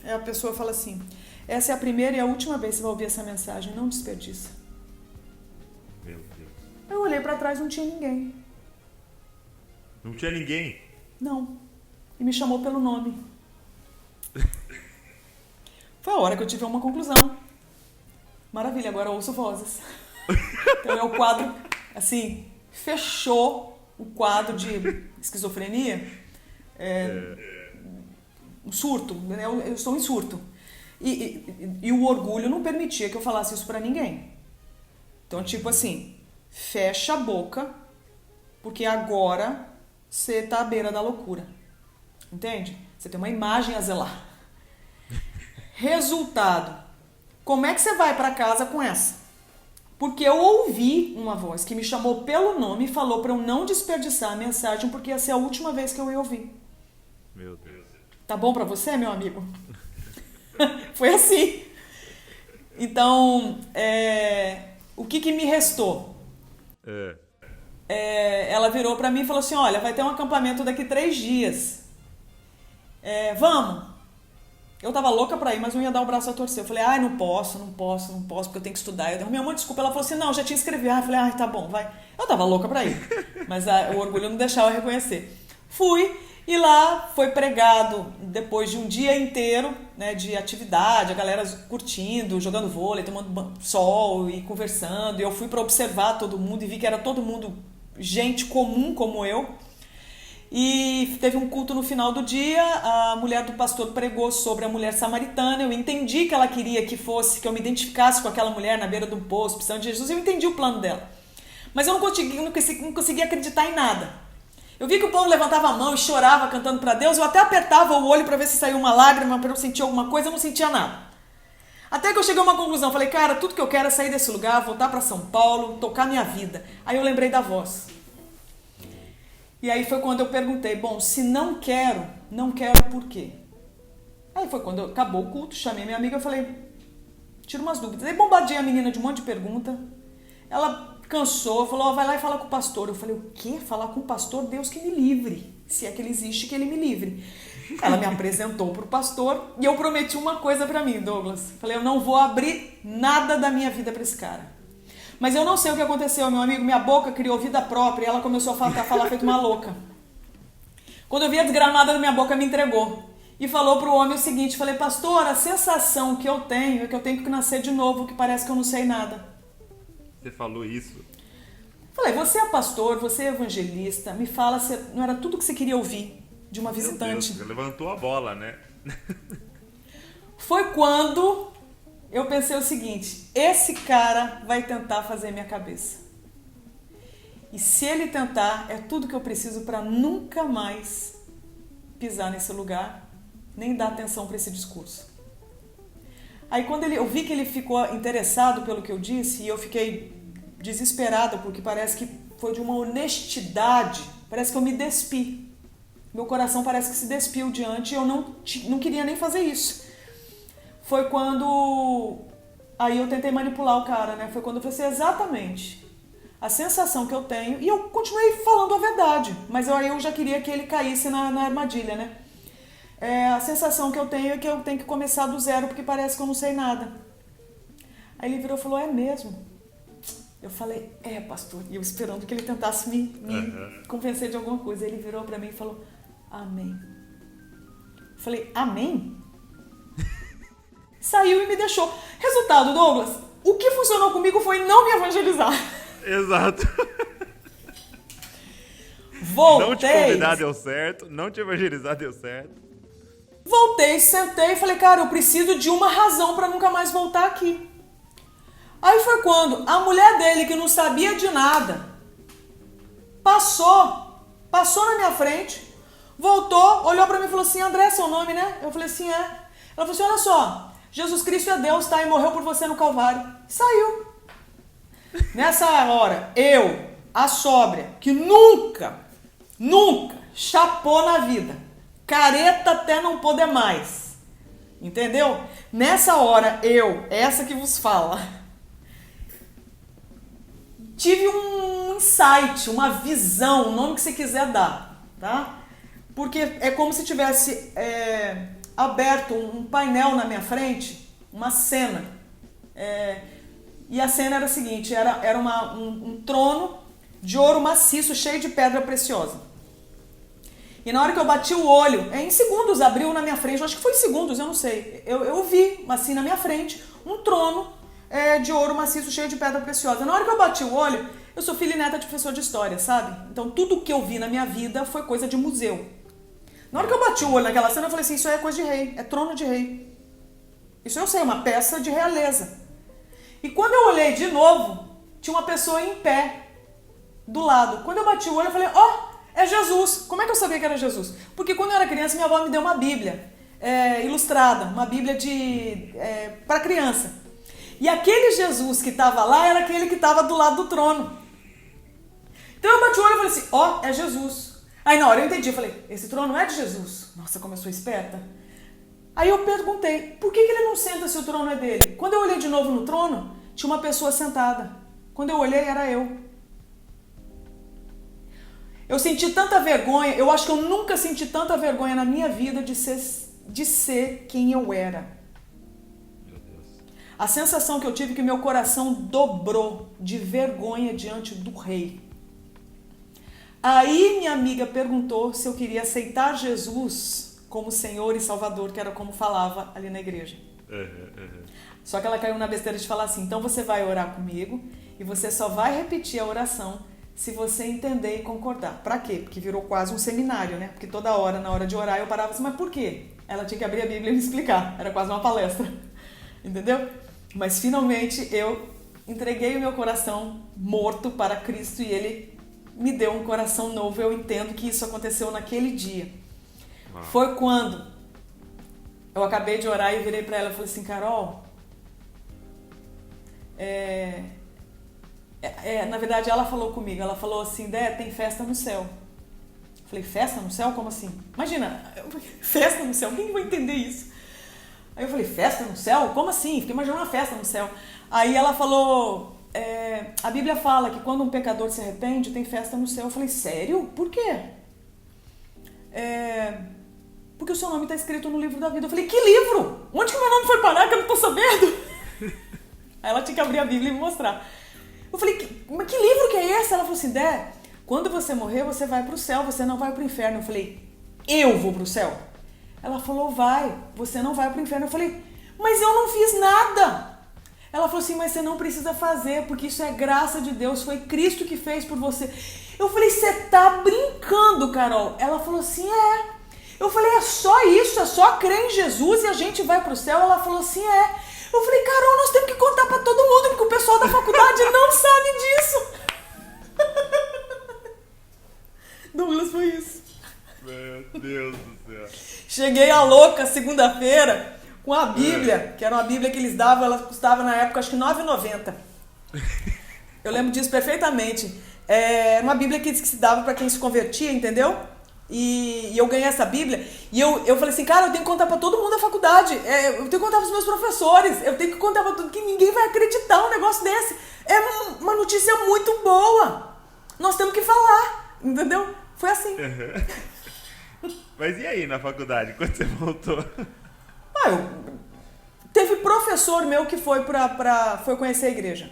Speaker 2: Aí a pessoa fala assim, essa é a primeira e a última vez que você vai ouvir essa mensagem, não desperdiça.
Speaker 1: Meu Deus.
Speaker 2: Eu olhei pra trás, não tinha ninguém.
Speaker 1: Não tinha ninguém?
Speaker 2: Não. E me chamou pelo nome. Foi a hora que eu tive uma conclusão. Maravilha, agora eu ouço vozes. Então é o quadro, assim, fechou o quadro de esquizofrenia. Um surto, né? Eu estou em surto. E o orgulho não permitia que eu falasse isso pra ninguém. Então, tipo assim, fecha a boca, porque agora você tá à beira da loucura. Entende? Você tem uma imagem a zelar. Resultado. Como é que você vai pra casa com essa? Porque eu ouvi uma voz que me chamou pelo nome e falou pra eu não desperdiçar a mensagem, porque ia ser a última vez que eu ia ouvir.
Speaker 1: Meu Deus.
Speaker 2: Tá bom pra você, meu amigo? Foi assim. Então, o que me restou? Ela virou pra mim e falou assim, olha, vai ter um acampamento daqui 3 dias. Vamos. Eu tava louca pra ir, mas não ia dar o braço a torcer. Eu falei, não posso, porque eu tenho que estudar. Eu arrumei um monte de desculpa. Ela falou assim, não, já tinha escrevido. Eu falei, tá bom, vai. Eu tava louca pra ir, mas o orgulho não deixava eu reconhecer. Fui, e lá foi pregado, depois de um dia inteiro, né, de atividade, a galera curtindo, jogando vôlei, tomando sol e conversando. E eu fui pra observar todo mundo e vi que era todo mundo gente comum como eu. E teve um culto no final do dia, a mulher do pastor pregou sobre a mulher samaritana. Eu entendi que ela queria que eu me identificasse com aquela mulher na beira do poço, precisando de Jesus. Eu entendi o plano dela, mas eu não conseguia acreditar em nada. Eu vi que o povo levantava a mão e chorava cantando para Deus. Eu até apertava o olho para ver se saiu uma lágrima, para eu sentir alguma coisa. Eu não sentia nada. Até que eu cheguei a uma conclusão. Falei, cara, tudo que eu quero é sair desse lugar, voltar para São Paulo, tocar minha vida. Aí eu lembrei da voz. E aí foi quando eu perguntei, bom, se não quero por quê? Aí foi quando acabou o culto, chamei minha amiga e falei, tira umas dúvidas. Aí bombardeei a menina de um monte de pergunta. Ela cansou, falou, vai lá e fala com o pastor. Eu falei, o quê? Falar com o pastor? Deus que me livre. Se é que ele existe, que ele me livre. Ela me apresentou pro pastor e eu prometi uma coisa pra mim, Douglas. Falei, eu não vou abrir nada da minha vida pra esse cara. Mas eu não sei o que aconteceu, meu amigo. Minha boca criou vida própria e ela começou a falar feito uma louca. Quando eu vi a desgramada da minha boca, me entregou. E falou pro homem o seguinte, falei, pastor, a sensação que eu tenho é que eu tenho que nascer de novo, que parece que eu não sei nada.
Speaker 1: Você falou isso?
Speaker 2: Falei, você é pastor, você é evangelista, me fala se não era tudo que você queria ouvir de uma visitante.
Speaker 1: Meu Deus, você levantou a bola, né?
Speaker 2: Foi quando eu pensei o seguinte, esse cara vai tentar fazer minha cabeça. E se ele tentar, é tudo que eu preciso para nunca mais pisar nesse lugar, nem dar atenção para esse discurso. Aí quando eu vi que ele ficou interessado pelo que eu disse, e eu fiquei desesperada, porque parece que foi de uma honestidade, parece que eu me despi. Meu coração parece que se despiu diante e eu não queria nem fazer isso. Foi quando... Aí eu tentei manipular o cara, né? Foi quando eu falei assim, exatamente. A sensação que eu tenho... E eu continuei falando a verdade, mas aí eu já queria que ele caísse na armadilha, né? A sensação que eu tenho é que eu tenho que começar do zero, porque parece que eu não sei nada. Aí ele virou e falou, é mesmo? Eu falei, pastor. E eu esperando que ele tentasse me convencer de alguma coisa. Ele virou pra mim e falou, amém. Eu falei, amém? Saiu e me deixou. Resultado, Douglas, o que funcionou comigo foi não me evangelizar.
Speaker 1: Exato.
Speaker 2: Voltei.
Speaker 1: Não te convidar deu certo, não te evangelizar deu certo.
Speaker 2: Voltei, sentei e falei, cara, eu preciso de uma razão pra nunca mais voltar aqui. Aí foi quando a mulher dele, que não sabia de nada, passou na minha frente, voltou, olhou pra mim e falou assim, André, é seu nome, né? Eu falei assim, é. Ela falou assim, olha só, Jesus Cristo é Deus, tá? E morreu por você no Calvário. Saiu. Nessa hora, eu, a sóbria, que nunca chapou na vida, careta até não poder mais, entendeu? Nessa hora, essa que vos fala, tive um insight, uma visão, o nome que você quiser dar, tá? Porque é como se tivesse aberto um painel na minha frente, uma cena. E a cena era a seguinte, era um trono de ouro maciço, cheio de pedra preciosa. E na hora que eu bati o olho, em segundos abriu na minha frente, acho que foi em segundos, eu não sei. Eu vi, assim, na minha frente, um trono de ouro maciço, cheio de pedra preciosa. Na hora que eu bati o olho, eu sou filha e neta de professor de história, sabe? Então tudo que eu vi na minha vida foi coisa de museu. Na hora que eu bati o olho naquela cena, eu falei assim, isso aí é coisa de rei, é trono de rei. Isso eu sei, uma peça de realeza. E quando eu olhei de novo, tinha uma pessoa em pé do lado. Quando eu bati o olho, eu falei, é Jesus. Como é que eu sabia que era Jesus? Porque quando eu era criança, minha avó me deu uma Bíblia ilustrada, uma Bíblia para criança. E aquele Jesus que estava lá era aquele que estava do lado do trono. Então eu bati o olho e falei assim, é Jesus. Aí na hora eu entendi, eu falei, esse trono é de Jesus. Nossa, como eu sou esperta. Aí eu perguntei, por que ele não senta se o trono é dele? Quando eu olhei de novo no trono, tinha uma pessoa sentada. Quando eu olhei, era eu. Eu senti tanta vergonha, eu acho que eu nunca senti tanta vergonha na minha vida de ser quem eu era.
Speaker 1: Meu Deus.
Speaker 2: A sensação que eu tive é que meu coração dobrou de vergonha diante do rei. Aí minha amiga perguntou se eu queria aceitar Jesus como Senhor e Salvador, que era como falava ali na igreja. Só que ela caiu na besteira de falar assim, então você vai orar comigo e você só vai repetir a oração se você entender e concordar. Pra quê? Porque virou quase um seminário, né? Porque toda hora, na hora de orar, eu parava assim, mas por quê? Ela tinha que abrir a Bíblia e me explicar. Era quase uma palestra. Entendeu? Mas finalmente eu entreguei o meu coração morto para Cristo e Ele me deu um coração novo. Eu entendo que isso aconteceu naquele dia. Foi quando eu acabei de orar e virei para ela e falei assim, Carol, na verdade ela falou comigo, ela falou assim, Dé, tem festa no céu. Eu falei, festa no céu? Como assim? Imagina, festa no céu, quem vai entender isso? Aí eu falei, festa no céu? Como assim? Fiquei imaginando uma festa no céu. Aí ela falou, a Bíblia fala que quando um pecador se arrepende, tem festa no céu. Eu falei, sério? Por quê? Porque o seu nome está escrito no livro da vida. Eu falei, que livro? Onde que meu nome foi parar que eu não tô sabendo? Aí ela tinha que abrir a Bíblia e me mostrar. Eu falei, mas que livro que é esse? Ela falou assim, Dé, quando você morrer, você vai pro céu, você não vai pro inferno. Eu falei, eu vou pro céu? Ela falou, vai, você não vai pro inferno. Eu falei, mas eu não fiz nada. Ela falou assim, mas você não precisa fazer, porque isso é graça de Deus, foi Cristo que fez por você. Eu falei, você tá brincando, Carol? Ela falou assim, Eu falei, é só isso, é só crer em Jesus e a gente vai pro céu? Ela falou assim, Eu falei, Carol, nós temos que contar pra todo mundo, porque o pessoal da faculdade não sabe disso. Douglas, foi isso.
Speaker 1: Meu Deus do céu.
Speaker 2: Cheguei a louca segunda-feira com a Bíblia, que era uma Bíblia que eles davam, ela custava na época acho que R$ 9,90. Eu lembro disso perfeitamente. Era uma Bíblia que se dava para quem se convertia, entendeu? E eu ganhei essa Bíblia e eu falei assim, cara, eu tenho que contar para todo mundo da faculdade, eu tenho que contar para os meus professores, eu tenho que contar para tudo, que ninguém vai acreditar um negócio desse. É uma notícia muito boa. Nós temos que falar, entendeu? Foi assim.
Speaker 1: Mas e aí na faculdade, quando você voltou?
Speaker 2: Teve professor meu que foi foi conhecer a igreja.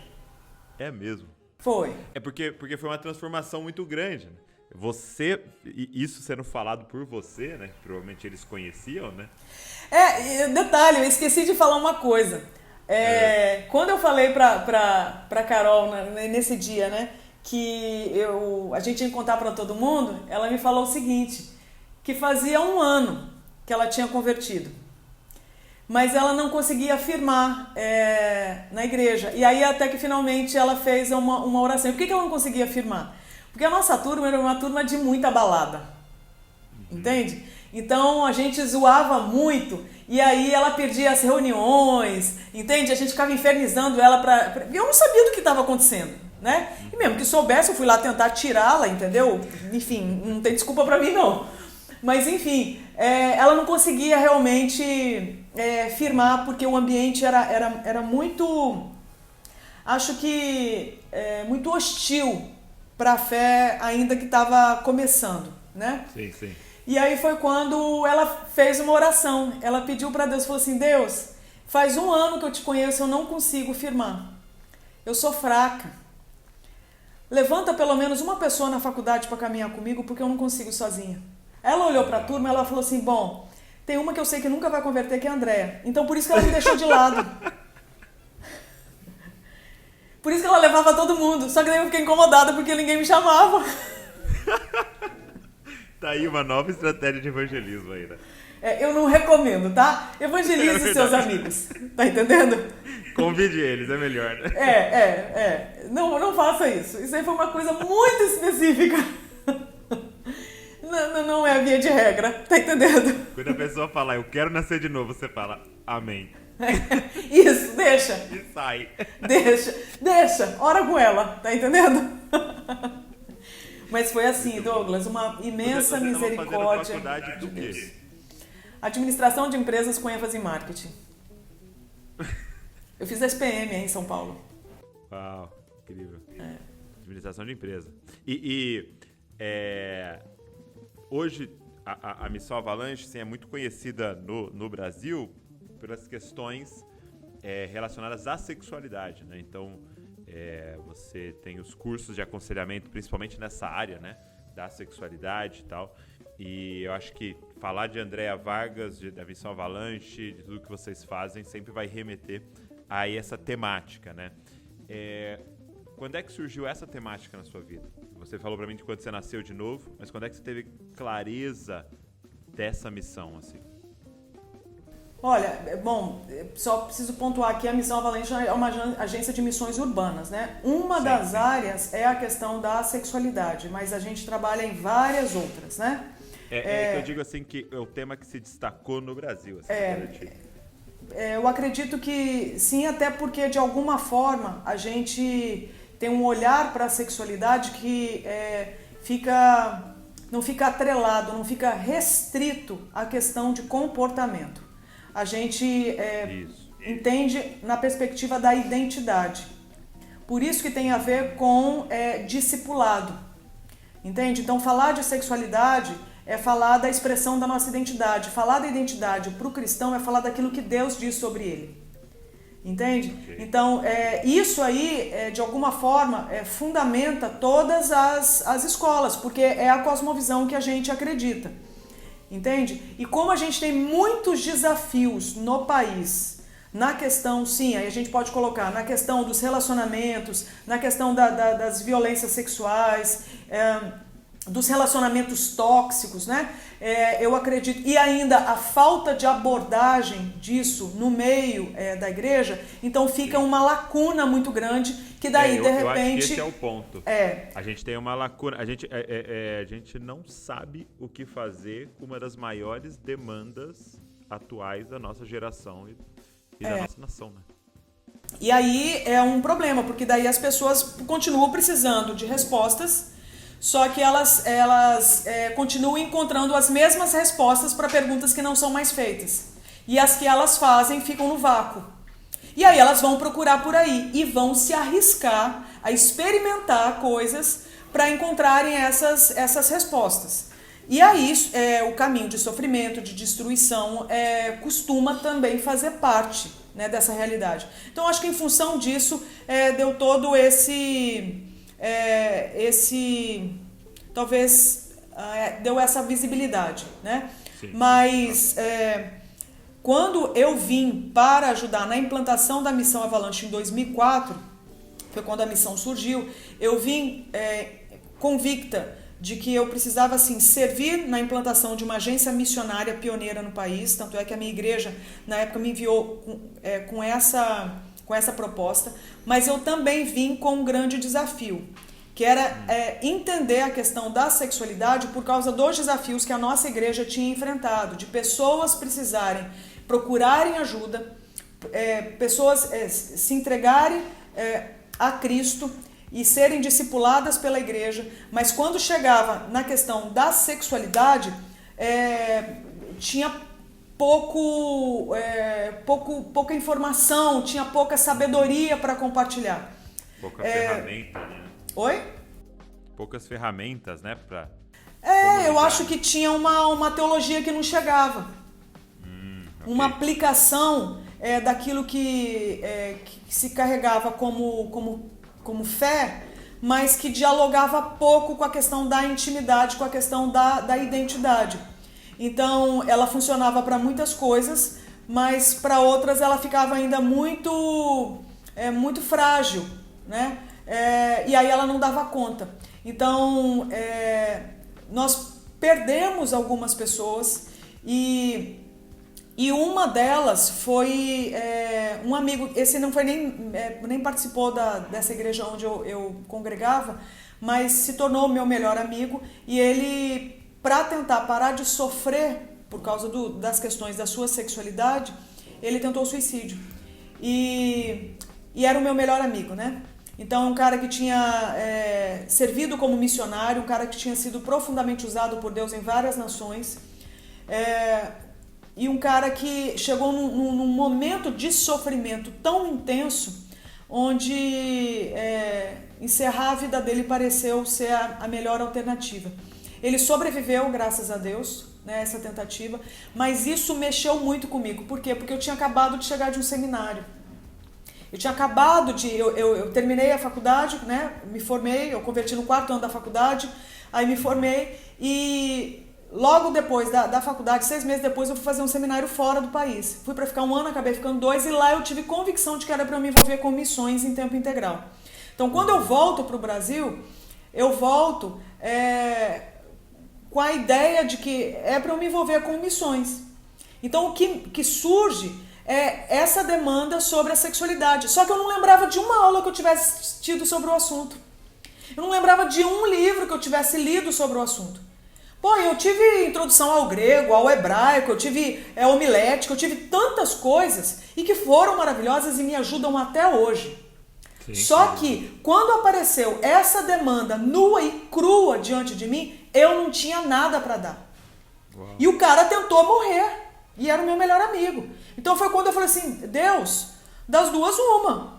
Speaker 1: É mesmo?
Speaker 2: Foi.
Speaker 1: É porque foi uma transformação muito grande, né? Você, isso sendo falado por você, né? Provavelmente eles conheciam, né?
Speaker 2: Detalhe, eu esqueci de falar uma coisa. Quando eu falei pra Carol nesse dia, né? Que a gente ia contar pra todo mundo, ela me falou o seguinte, que fazia 1 ano que ela tinha convertido. Mas ela não conseguia afirmar na igreja. E aí até que finalmente ela fez uma oração. E por que ela não conseguia afirmar? Porque a nossa turma era uma turma de muita balada. Entende? Então a gente zoava muito. E aí ela perdia as reuniões. Entende? A gente ficava infernizando ela eu não sabia do que estava acontecendo, né? E mesmo que soubesse, eu fui lá tentar tirá-la, entendeu? Enfim, não tem desculpa pra mim não. Mas enfim, ela não conseguia realmente firmar, porque o ambiente era muito, acho que muito hostil para a fé ainda que estava começando, né?
Speaker 1: Sim, sim.
Speaker 2: E aí foi quando ela fez uma oração, ela pediu para Deus, falou assim, Deus, faz 1 ano que eu te conheço, eu não consigo firmar, eu sou fraca, levanta pelo menos uma pessoa na faculdade para caminhar comigo, porque eu não consigo sozinha. Ela olhou para a turma e ela falou assim, bom, tem uma que eu sei que nunca vai converter, que é a Andréa. Então por isso que ela me deixou de lado. Por isso que ela levava todo mundo. Só que daí eu fiquei incomodada porque ninguém me chamava.
Speaker 1: Tá aí uma nova estratégia de evangelismo aí, né?
Speaker 2: Eu não recomendo, tá? Evangelize seus amigos. Tá entendendo?
Speaker 1: Convide eles, é melhor, né?
Speaker 2: Não faça isso. Isso aí foi uma coisa muito específica. Não é a via de regra, tá entendendo?
Speaker 1: Quando a pessoa falar, eu quero nascer de novo, você fala, amém.
Speaker 2: Isso, deixa.
Speaker 1: E sai.
Speaker 2: Deixa, ora com ela, tá entendendo? Mas foi assim, Douglas, uma imensa misericórdia.
Speaker 1: Você estava fazendo faculdade do quê?
Speaker 2: Administração de empresas com ênfase em marketing. Eu fiz SPM aí em São Paulo.
Speaker 1: Uau, incrível. Administração de empresa. Hoje, a Missão Avalanche é muito conhecida no Brasil pelas questões relacionadas à sexualidade, né? Então, você tem os cursos de aconselhamento, principalmente nessa área, né? Da sexualidade e tal. E eu acho que falar de Andréa Vargas, da Missão Avalanche, de tudo que vocês fazem, sempre vai remeter a essa temática, né? Quando é que surgiu essa temática na sua vida? Você falou pra mim de quando você nasceu de novo, mas quando é que você teve clareza dessa missão, assim?
Speaker 2: Olha, bom, só preciso pontuar aqui, a Missão Avalanche é uma agência de missões urbanas, né? Uma das áreas é a questão da sexualidade, mas a gente trabalha em várias outras, né?
Speaker 1: Que eu digo assim, que é o tema que se destacou no Brasil. Assim,
Speaker 2: eu acredito que sim, até porque de alguma forma a gente tem um olhar para a sexualidade que não fica atrelado, não fica restrito à questão de comportamento. a gente
Speaker 1: Isso.
Speaker 2: entende na perspectiva da identidade. Por isso que tem a ver com discipulado, entende? Então, falar de sexualidade é falar da expressão da nossa identidade. Falar da identidade para o cristão é falar daquilo que Deus diz sobre ele, entende? Okay. Então, isso aí, de alguma forma, fundamenta todas as escolas, porque é a cosmovisão que a gente acredita, entende? E como a gente tem muitos desafios no país, na questão, sim, aí a gente pode colocar na questão dos relacionamentos, na questão das violências sexuais, dos relacionamentos tóxicos, né? Eu acredito, e ainda a falta de abordagem disso no meio da igreja, então fica uma lacuna muito grande que daí, de repente... Eu acho que
Speaker 1: esse é o ponto. A gente tem uma lacuna, a gente não sabe o que fazer com uma das maiores demandas atuais da nossa geração e da nossa nação, né?
Speaker 2: E aí é um problema, porque daí as pessoas continuam precisando de respostas, só que elas continuam encontrando as mesmas respostas para perguntas que não são mais feitas. E as que elas fazem ficam no vácuo. E aí elas vão procurar por aí e vão se arriscar a experimentar coisas para encontrarem essas respostas. E aí o caminho de sofrimento, de destruição, costuma também fazer parte, né, dessa realidade. Então acho que em função disso deu todo talvez deu essa visibilidade, né?
Speaker 1: Sim.
Speaker 2: Mas quando eu vim para ajudar na implantação da Missão Avalanche em 2004, foi quando a missão surgiu, eu vim convicta de que eu precisava, assim, servir na implantação de uma agência missionária pioneira no país, tanto é que a minha igreja, na época, me enviou com essa proposta, mas eu também vim com um grande desafio, que era entender a questão da sexualidade por causa dos desafios que a nossa igreja tinha enfrentado, de pessoas precisarem procurarem ajuda, pessoas se entregarem a Cristo e serem discipuladas pela igreja, mas quando chegava na questão da sexualidade, tinha pouca informação, tinha pouca sabedoria para compartilhar.
Speaker 1: Pouca ferramenta, né?
Speaker 2: Oi?
Speaker 1: Poucas ferramentas, né?
Speaker 2: Eu acho que tinha uma teologia que não chegava. Okay. Uma aplicação daquilo que se carregava como fé, mas que dialogava pouco com a questão da intimidade, com a questão da identidade. Então, ela funcionava para muitas coisas, mas para outras ela ficava ainda muito frágil, né? E aí ela não dava conta. Então, nós perdemos algumas pessoas e uma delas foi um amigo, esse não foi nem participou dessa igreja onde eu congregava, mas se tornou meu melhor amigo, e ele, para tentar parar de sofrer por causa das questões da sua sexualidade, ele tentou suicídio. E era o meu melhor amigo, né? Então, um cara que tinha servido como missionário, um cara que tinha sido profundamente usado por Deus em várias nações, e um cara que chegou num momento de sofrimento tão intenso, onde encerrar a vida dele pareceu ser a melhor alternativa. Ele sobreviveu, graças a Deus, né, essa tentativa, mas isso mexeu muito comigo. Por quê? Porque eu tinha acabado de chegar de um seminário. Eu tinha acabado eu terminei a faculdade, né, me formei, eu converti no 4º ano da faculdade, aí me formei e logo depois da faculdade, 6 meses depois, eu fui fazer um seminário fora do país. Fui para ficar 1 ano, acabei ficando 2 e lá eu tive convicção de que era para eu me envolver com missões em tempo integral. Então, quando eu volto para o Brasil, eu volto com a ideia de que é para eu me envolver com missões. Então, o que surge essa demanda sobre a sexualidade. Só que eu não lembrava de uma aula que eu tivesse tido sobre o assunto. Eu não lembrava de um livro que eu tivesse lido sobre o assunto. Eu tive introdução ao grego, ao hebraico, eu tive homilética, eu tive tantas coisas e que foram maravilhosas e me ajudam até hoje. Sim, Só que quando apareceu essa demanda nua e crua diante de mim, eu não tinha nada para dar. Uau. E o cara tentou morrer. E era o meu melhor amigo. Então foi quando eu falei assim, Deus, das duas uma.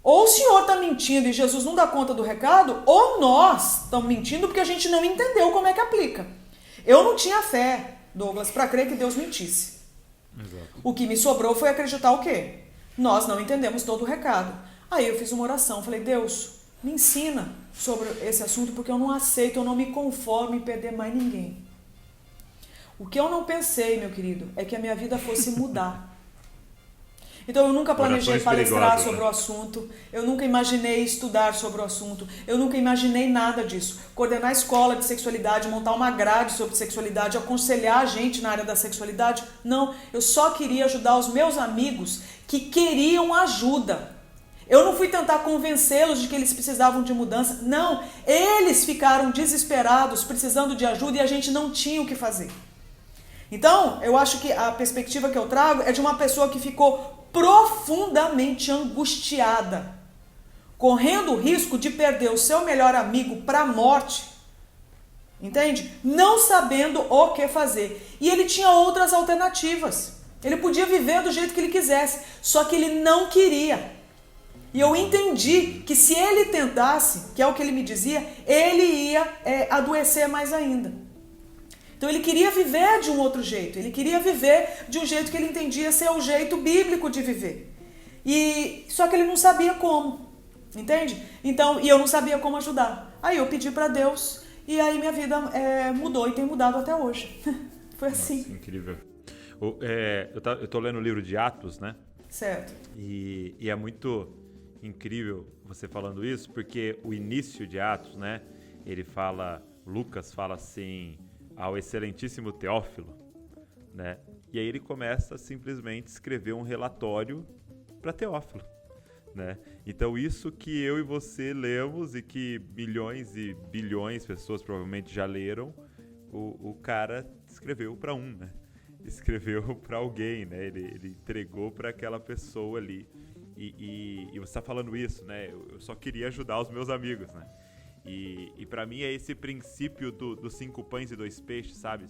Speaker 2: Ou o Senhor está mentindo e Jesus não dá conta do recado, ou nós estamos mentindo porque a gente não entendeu como é que aplica. Eu não tinha fé, Douglas, para crer que Deus mentisse.
Speaker 1: Exato.
Speaker 2: O que me sobrou foi acreditar o quê? Nós não entendemos todo o recado. Aí eu fiz uma oração, falei, Deus, me ensina sobre esse assunto porque eu não aceito, eu não me conformo em perder mais ninguém. O que eu não pensei, meu querido, é que a minha vida fosse mudar. Então eu nunca planejei palestrar sobre o assunto, eu nunca imaginei estudar sobre o assunto, eu nunca imaginei nada disso. Coordenar escola de sexualidade, montar uma grade sobre sexualidade, aconselhar a gente na área da sexualidade, não. Eu só queria ajudar os meus amigos que queriam ajuda. Eu não fui tentar convencê-los de que eles precisavam de mudança, não. Eles ficaram desesperados, precisando de ajuda e a gente não tinha o que fazer. Então, eu acho que a perspectiva que eu trago é de uma pessoa que ficou profundamente angustiada, correndo o risco de perder o seu melhor amigo para a morte, entende? Não sabendo o que fazer. E ele tinha outras alternativas. Ele podia viver do jeito que ele quisesse, só que ele não queria. E eu entendi que se ele tentasse, que é o que ele me dizia, ele ia adoecer mais ainda. Então ele queria viver de um outro jeito, ele queria viver de um jeito que ele entendia ser o jeito bíblico de viver. Só que ele não sabia como, entende? Então, e eu não sabia como ajudar. Aí eu pedi para Deus e aí minha vida mudou e tem mudado até hoje. Foi assim.
Speaker 1: Nossa, incrível. Eu tô lendo o livro de Atos, né?
Speaker 2: Certo.
Speaker 1: E é muito incrível você falando isso, porque o início de Atos, né? Lucas fala assim, ao excelentíssimo Teófilo, né? E aí ele começa a simplesmente escrever um relatório para Teófilo, né? Então isso que eu e você lemos e que milhões e bilhões de pessoas provavelmente já leram, o cara escreveu para né? Escreveu para alguém, né? Ele entregou para aquela pessoa ali. E você está falando isso, né? Eu só queria ajudar os meus amigos, né? E para mim é esse princípio dos 5 pães e 2 peixes, sabe?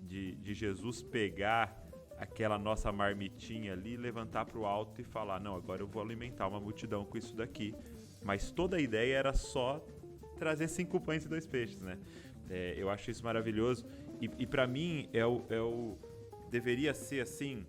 Speaker 1: De Jesus pegar aquela nossa marmitinha ali, levantar para o alto e falar, não, agora eu vou alimentar uma multidão com isso daqui. Mas toda a ideia era só trazer 5 pães e 2 peixes, né? Eu acho isso maravilhoso. E para mim deveria ser assim,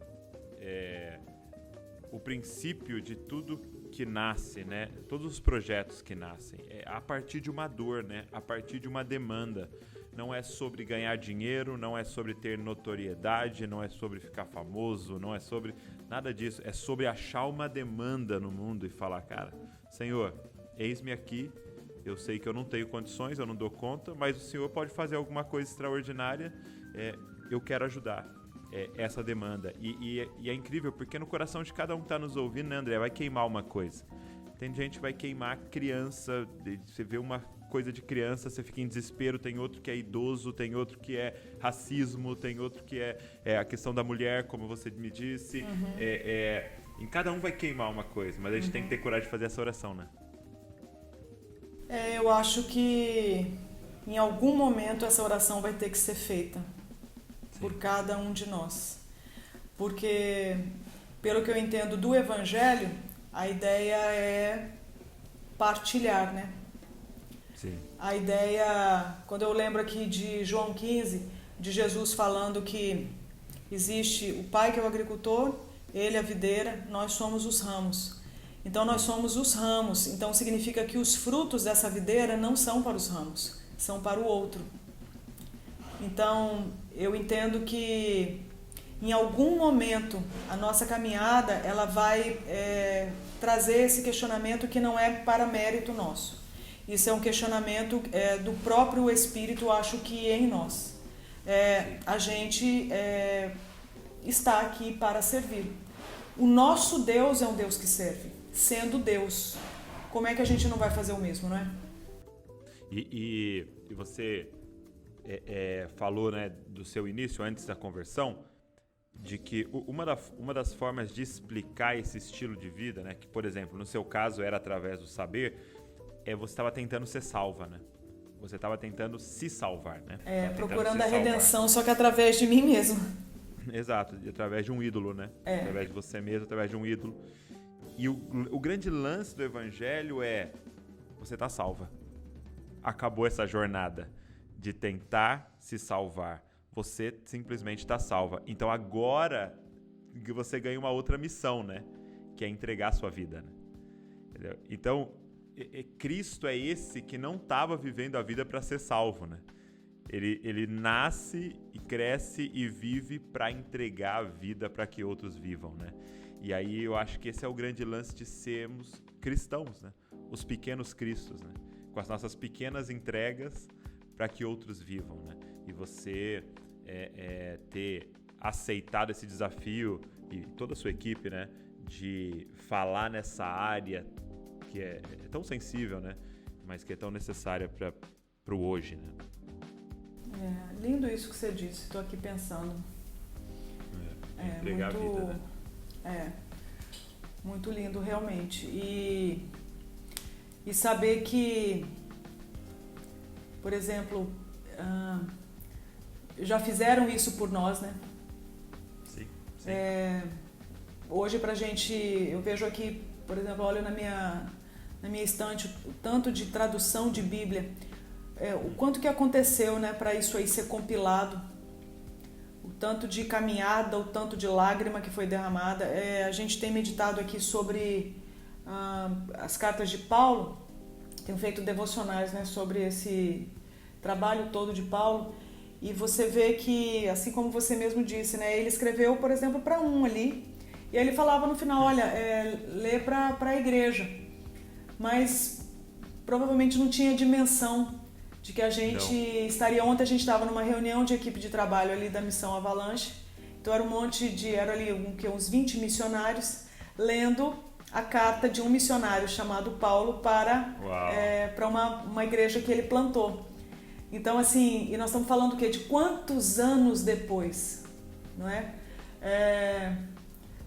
Speaker 1: o princípio de tudo que nasce, né? Todos os projetos que nascem, a partir de uma dor, né? A partir de uma demanda. Não é sobre ganhar dinheiro, não é sobre ter notoriedade, não é sobre ficar famoso, não é sobre nada disso. É sobre achar uma demanda no mundo e falar, cara, Senhor, eis-me aqui, eu sei que eu não tenho condições, eu não dou conta, mas o Senhor pode fazer alguma coisa extraordinária, eu quero ajudar. Essa demanda. E é incrível, porque no coração de cada um que está nos ouvindo, né, André, vai queimar uma coisa. Tem gente que vai queimar criança, você vê uma coisa de criança, você fica em desespero, tem outro que é idoso, tem outro que é racismo, tem outro que é a questão da mulher, como você me disse. Em cada um vai queimar uma coisa, mas a gente tem que ter coragem de fazer essa oração, né?
Speaker 2: Eu acho que em algum momento essa oração vai ter que ser feita. Sim. Por cada um de nós. Porque, pelo que eu entendo do Evangelho, a ideia é partilhar, né?
Speaker 1: Sim.
Speaker 2: A ideia, quando eu lembro aqui de João 15, de Jesus falando que existe o Pai que é o agricultor, Ele a videira, nós somos os ramos. Então nós somos os ramos, então significa que os frutos dessa videira não são para os ramos, são para o outro. Então eu entendo que em algum momento a nossa caminhada ela vai trazer esse questionamento que não é para mérito nosso. Isso é um questionamento do próprio Espírito, acho que em nós. A gente está aqui para servir. O nosso Deus é um Deus que serve. Sendo Deus, como é que a gente não vai fazer o mesmo, não é?
Speaker 1: E você falou, né, do seu início, antes da conversão, de que uma das formas de explicar esse estilo de vida, né, que, por exemplo, no seu caso era através do saber, você estava tentando ser salva, né? Você estava tentando se salvar, né?
Speaker 2: Procurando a redenção, só que através de mim mesmo.
Speaker 1: Exato, através de um ídolo, né? Através de você mesmo, através de um ídolo. E o grande lance do evangelho é: você tá salva. Acabou essa jornada de tentar se salvar. Você simplesmente está salva. Então agora você ganha uma outra missão, né? Que é entregar a sua vida, né? Entendeu? Então, Cristo é esse que não estava vivendo a vida para ser salvo, né? Ele nasce e cresce e vive para entregar a vida para que outros vivam, né? E aí eu acho que esse é o grande lance de sermos cristãos, né? Os pequenos cristos, né? Com as nossas pequenas entregas para que outros vivam, né? E você ter aceitado esse desafio, e toda a sua equipe, né? De falar nessa área que é tão sensível, né? Mas que é tão necessária para o hoje, né?
Speaker 2: Lindo isso que você disse, estou aqui pensando.
Speaker 1: Entregar
Speaker 2: muito,
Speaker 1: a vida, né?
Speaker 2: Muito lindo, realmente. E saber que, por exemplo, já fizeram isso por nós, né?
Speaker 1: Sim.
Speaker 2: Hoje pra gente, eu vejo aqui, por exemplo, olho na minha estante o tanto de tradução de Bíblia, o quanto que aconteceu, né, para isso aí ser compilado, o tanto de caminhada, o tanto de lágrima que foi derramada. A gente tem meditado aqui sobre as cartas de Paulo, tenho feito devocionais, né, sobre esse trabalho todo de Paulo, e você vê que, assim como você mesmo disse, né, ele escreveu, por exemplo, para um ali, e aí ele falava no final, olha, lê para a igreja, mas provavelmente não tinha dimensão de que a gente estaria. Ontem a gente estava numa reunião de equipe de trabalho ali da Missão Avalanche, então era ali uns 20 missionários lendo a carta de um missionário chamado Paulo para uma igreja que ele plantou. Então, assim, e nós estamos falando o quê? De quantos anos depois, não é?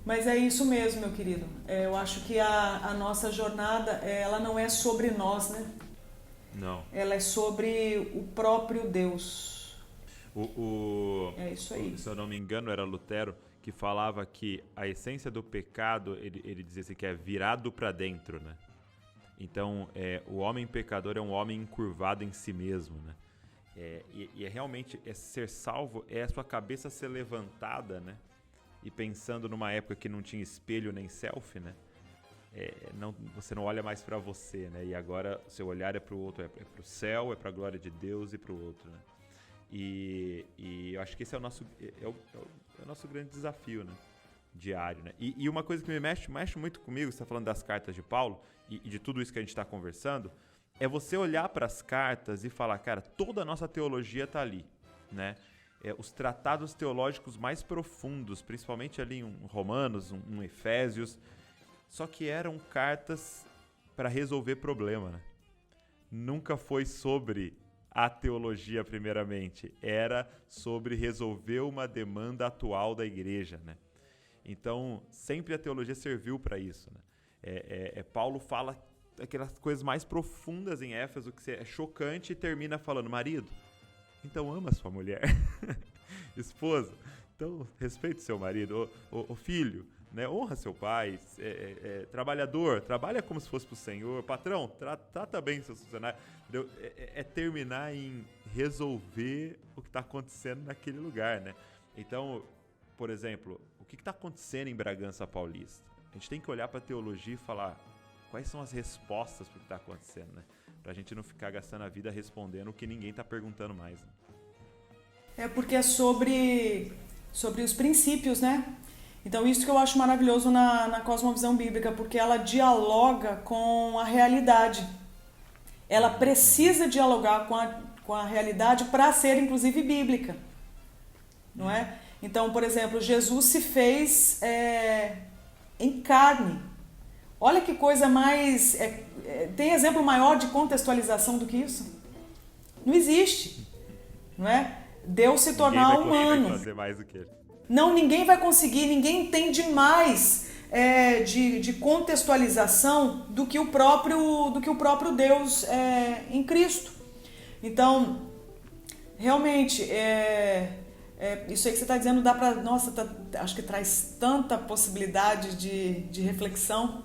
Speaker 2: Mas é isso mesmo, meu querido. Eu acho que a nossa jornada, ela não é sobre nós, né?
Speaker 1: Não.
Speaker 2: Ela é sobre o próprio Deus.
Speaker 1: É isso aí. Se eu não me engano, era Lutero que falava que a essência do pecado, ele dizia assim, que é virado para dentro, né? Então, o homem pecador é um homem encurvado em si mesmo, né? E realmente ser salvo é a sua cabeça ser levantada, né? E pensando numa época que não tinha espelho nem selfie, né? Você não olha mais para você, né? E agora seu olhar é para o outro, é para o céu, é para a glória de Deus e para o outro, né? E eu acho que esse é o nosso grande desafio, né? Diário, né? E uma coisa que me mexe muito comigo, você está falando das cartas de Paulo e de tudo isso que a gente está conversando, é você olhar para as cartas e falar, cara, toda a nossa teologia está ali, né? Os tratados teológicos mais profundos, principalmente ali em Romanos, um Efésios, só que eram cartas para resolver problema, né? Nunca foi sobre a teologia primeiramente, era sobre resolver uma demanda atual da igreja, né? Então, sempre a teologia serviu para isso, né? Paulo fala aquelas coisas mais profundas em Éfeso, que é chocante, e termina falando, marido, então ama sua mulher. Esposa, então respeite seu marido. O filho, né? Honra seu pai. Trabalhador, trabalha como se fosse pro Senhor. Patrão, trata bem seus funcionários. Terminar em resolver o que está acontecendo naquele lugar, né? Então, por exemplo, o que está acontecendo em Bragança Paulista? A gente tem que olhar para a teologia e falar quais são as respostas para o que está acontecendo, né? Para a gente não ficar gastando a vida respondendo o que ninguém está perguntando mais, né?
Speaker 2: Porque é sobre os princípios, né? Então isso que eu acho maravilhoso na cosmovisão bíblica, porque ela dialoga com a realidade. Ela precisa dialogar com a realidade para ser, inclusive, bíblica, não é? Então, por exemplo, Jesus se fez em carne. Olha que coisa mais... tem exemplo maior de contextualização do que isso? Não existe, não é? Deus se tornar humano.
Speaker 1: Fazer mais do que ele.
Speaker 2: Não, ninguém vai conseguir, ninguém entende mais de contextualização do que o próprio Deus em Cristo. Então, realmente, Isso aí que você está dizendo dá para... Nossa, acho que traz tanta possibilidade de reflexão.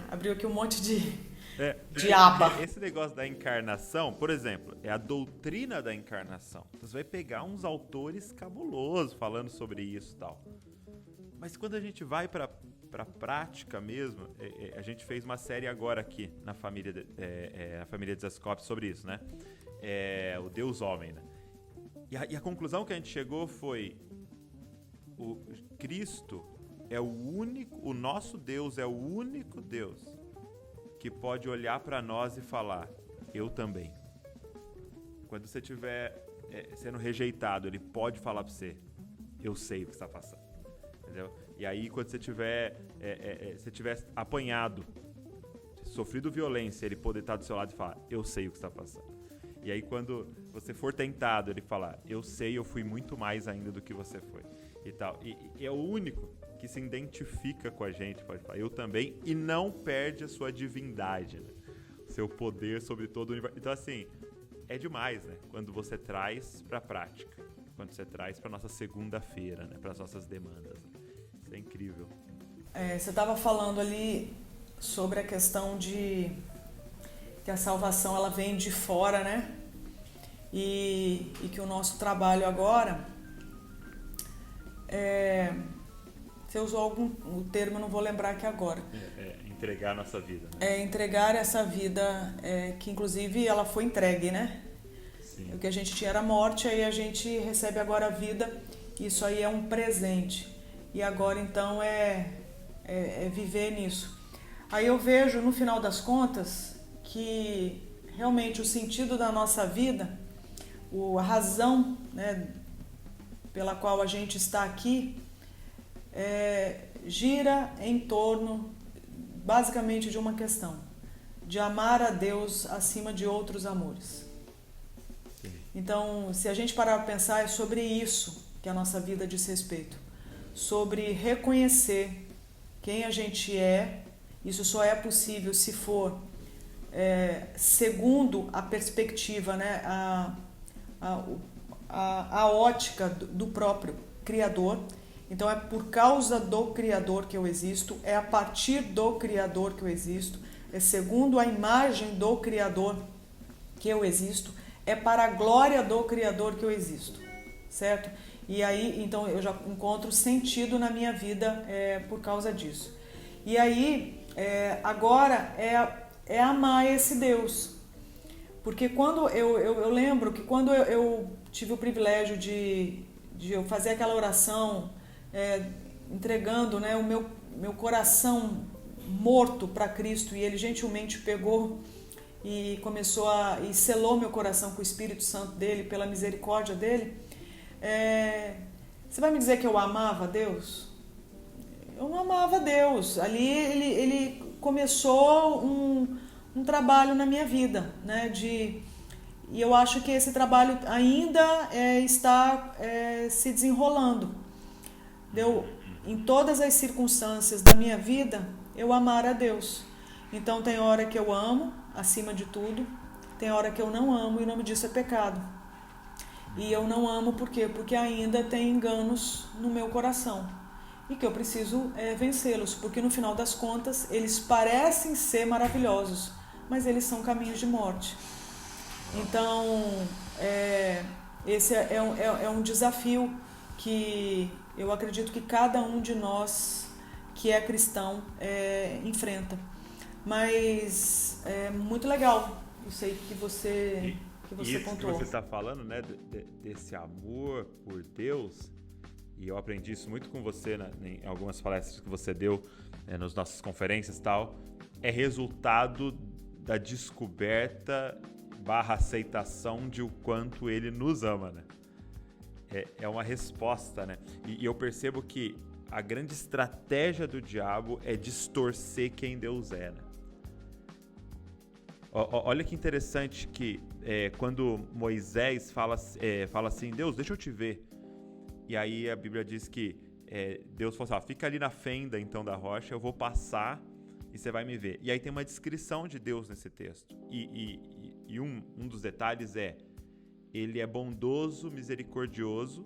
Speaker 2: Abriu aqui um monte de aba.
Speaker 1: Esse negócio da encarnação, por exemplo, é a doutrina da encarnação. Você vai pegar uns autores cabulosos falando sobre isso e tal. Mas quando a gente vai para prática mesmo, a gente fez uma série agora aqui na família de Zascope sobre isso, né? O Deus Homem, né? E a conclusão que a gente chegou foi: o Cristo é o único, o nosso Deus é o único Deus que pode olhar para nós e falar, eu também. Quando você estiver sendo rejeitado, ele pode falar para você, eu sei o que está passando. Entendeu? E aí, quando você tiver apanhado, sofrido violência, ele poder estar do seu lado e falar, eu sei o que está passando. E aí, quando você for tentado, ele falar, eu sei, eu fui muito mais ainda do que você foi. E tal. E é o único que se identifica com a gente, pode falar, eu também, e não perde a sua divindade, né? Seu poder sobre todo o universo. Então, assim, é demais, né? Quando você traz para a prática, quando você traz para nossa segunda-feira, né? Para as nossas demandas. Isso é incrível.
Speaker 2: Você estava falando ali sobre a questão de que a salvação ela vem de fora, né? E que o nosso trabalho agora você usou o termo, eu não vou lembrar aqui agora.
Speaker 1: Entregar a nossa vida, né?
Speaker 2: Entregar essa vida, que inclusive ela foi entregue, né?
Speaker 1: Sim.
Speaker 2: O que a gente tinha era morte, aí a gente recebe agora a vida, isso aí é um presente. E agora então é viver nisso. Aí eu vejo, no final das contas, que realmente o sentido da nossa vida, a razão, né, pela qual a gente está aqui, gira em torno basicamente de uma questão, de amar a Deus acima de outros amores.
Speaker 1: Sim.
Speaker 2: Então, se a gente parar para pensar, é sobre isso que a nossa vida diz respeito, sobre reconhecer quem a gente é. Isso só é possível se for segundo a perspectiva, né, a ótica do próprio Criador. Então é por causa do Criador que eu existo, é a partir do Criador que eu existo, é segundo a imagem do Criador que eu existo, é para a glória do Criador que eu existo, certo? E aí, então, eu já encontro sentido na minha vida por causa disso. E aí, agora é amar esse Deus. Porque quando eu lembro que quando eu tive o privilégio de eu fazer aquela oração, entregando, né, o meu coração morto para Cristo, e Ele gentilmente pegou e e selou meu coração com o Espírito Santo dele, pela misericórdia dele. Você vai me dizer que eu amava Deus? Eu não amava Deus. Ali ele começou um trabalho na minha vida, né? E eu acho que esse trabalho ainda está se desenrolando. Em todas as circunstâncias da minha vida, eu amar a Deus. Então tem hora que eu amo, acima de tudo, tem hora que eu não amo, e o nome disso é pecado. E eu não amo por quê? Porque ainda tem enganos no meu coração. E que eu preciso vencê-los, porque no final das contas, eles parecem ser maravilhosos, mas eles são caminhos de morte. Então, esse é um desafio que eu acredito que cada um de nós que é cristão enfrenta. Mas é muito legal isso aí que você pontuou.
Speaker 1: Isso que você está falando, né, desse amor por Deus, e eu aprendi isso muito com você, né, em algumas palestras que você deu nas nossas conferências e tal, é resultado da descoberta / aceitação de o quanto Ele nos ama, né? É uma resposta, né? E eu percebo que a grande estratégia do diabo é distorcer quem Deus é, né? Olha que interessante que quando Moisés fala assim, Deus, deixa eu te ver. E aí a Bíblia diz que Deus falou assim, fica ali na fenda então da rocha, eu vou passar e você vai me ver. E aí tem uma descrição de Deus nesse texto. E um dos detalhes ele é bondoso, misericordioso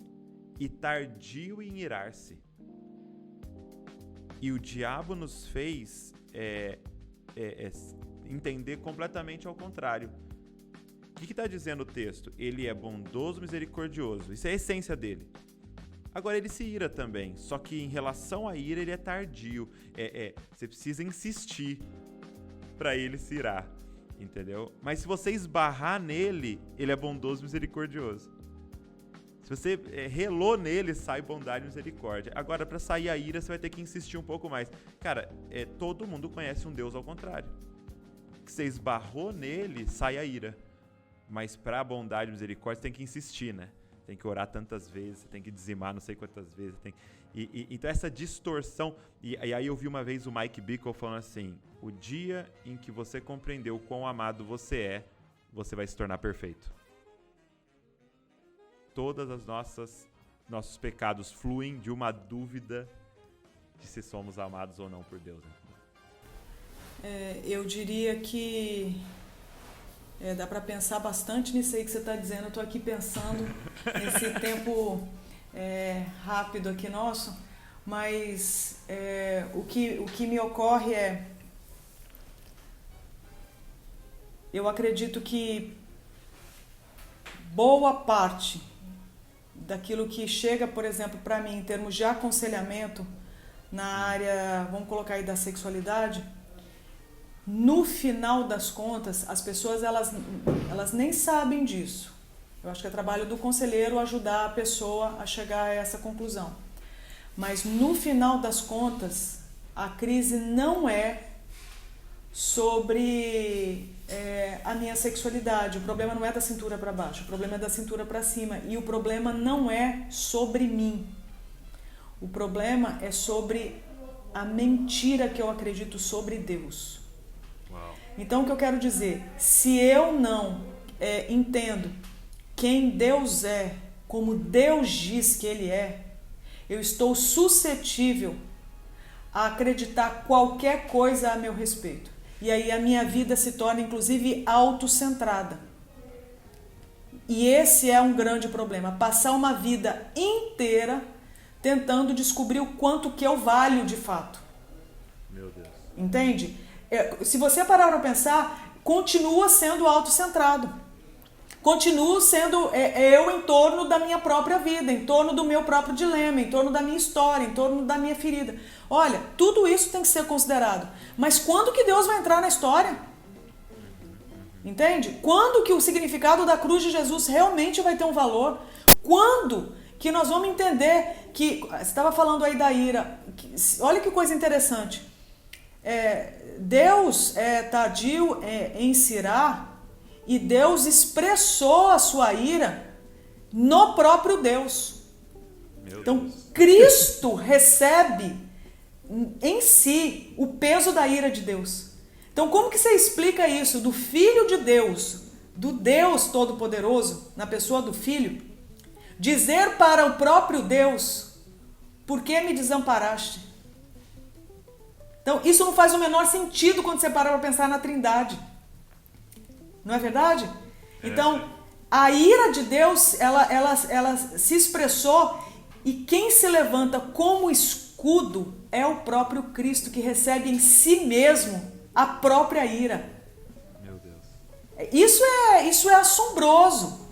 Speaker 1: e tardio em irar-se. E o diabo nos fez entender completamente ao contrário. O que está dizendo o texto? Ele é bondoso, misericordioso. Isso é a essência dele. Agora, ele se ira também, só que em relação à ira, ele é tardio. Você precisa insistir para ele se irar, entendeu? Mas se você esbarrar nele, ele é bondoso, misericordioso. Se você relou nele, sai bondade e misericórdia. Agora, para sair a ira, você vai ter que insistir um pouco mais. Cara, todo mundo conhece um Deus ao contrário. Que você esbarrou nele, sai a ira. Mas para a bondade e misericórdia, você tem que insistir, né? Tem que orar tantas vezes, você tem que dizimar não sei quantas vezes. Então essa distorção... E aí eu vi uma vez o Mike Bickle falando assim, o dia em que você compreendeu o quão amado você é, você vai se tornar perfeito. Todas as nossos pecados fluem de uma dúvida de se somos amados ou não por Deus. Né?
Speaker 2: Eu diria que dá para pensar bastante nisso aí que você está dizendo. Eu estou aqui pensando nesse tempo rápido aqui nosso, mas o que me ocorre eu acredito que boa parte daquilo que chega, por exemplo, para mim em termos de aconselhamento na área, vamos colocar aí, da sexualidade, no final das contas, as pessoas elas nem sabem disso. Eu acho que é trabalho do conselheiro ajudar a pessoa a chegar a essa conclusão. Mas no final das contas, a crise não é sobre a minha sexualidade. O problema não é da cintura para baixo, o problema é da cintura para cima. E o problema não é sobre mim. O problema é sobre a mentira que eu acredito sobre Deus.
Speaker 1: Uau.
Speaker 2: Então, o que eu quero dizer? Se eu não entendo quem Deus é, como Deus diz que Ele é, eu estou suscetível a acreditar qualquer coisa a meu respeito. E aí a minha vida se torna, inclusive, autocentrada. E esse é um grande problema. Passar uma vida inteira tentando descobrir o quanto que eu valho de fato.
Speaker 1: Meu Deus.
Speaker 2: Entende? Se você parar para pensar, continua sendo autocentrado. Continuo sendo eu em torno da minha própria vida, em torno do meu próprio dilema, em torno da minha história, em torno da minha ferida. Olha, tudo isso tem que ser considerado. Mas quando que Deus vai entrar na história? Entende? Quando que o significado da cruz de Jesus realmente vai ter um valor? Quando que nós vamos entender que... Você estava falando aí da ira. Olha que coisa interessante. Deus é tardio em se irar, e Deus expressou a sua ira no próprio Deus. Então, Cristo recebe em si o peso da ira de Deus. Então, como que você explica isso? Do Filho de Deus, do Deus Todo-Poderoso, na pessoa do Filho, dizer para o próprio Deus, por que me desamparaste? Então, isso não faz o menor sentido quando você para pensar na Trindade. Não é verdade? Então, a ira de Deus, ela se expressou, e quem se levanta como escudo é o próprio Cristo, que recebe em si mesmo a própria ira.
Speaker 1: Meu Deus.
Speaker 2: Isso é assombroso.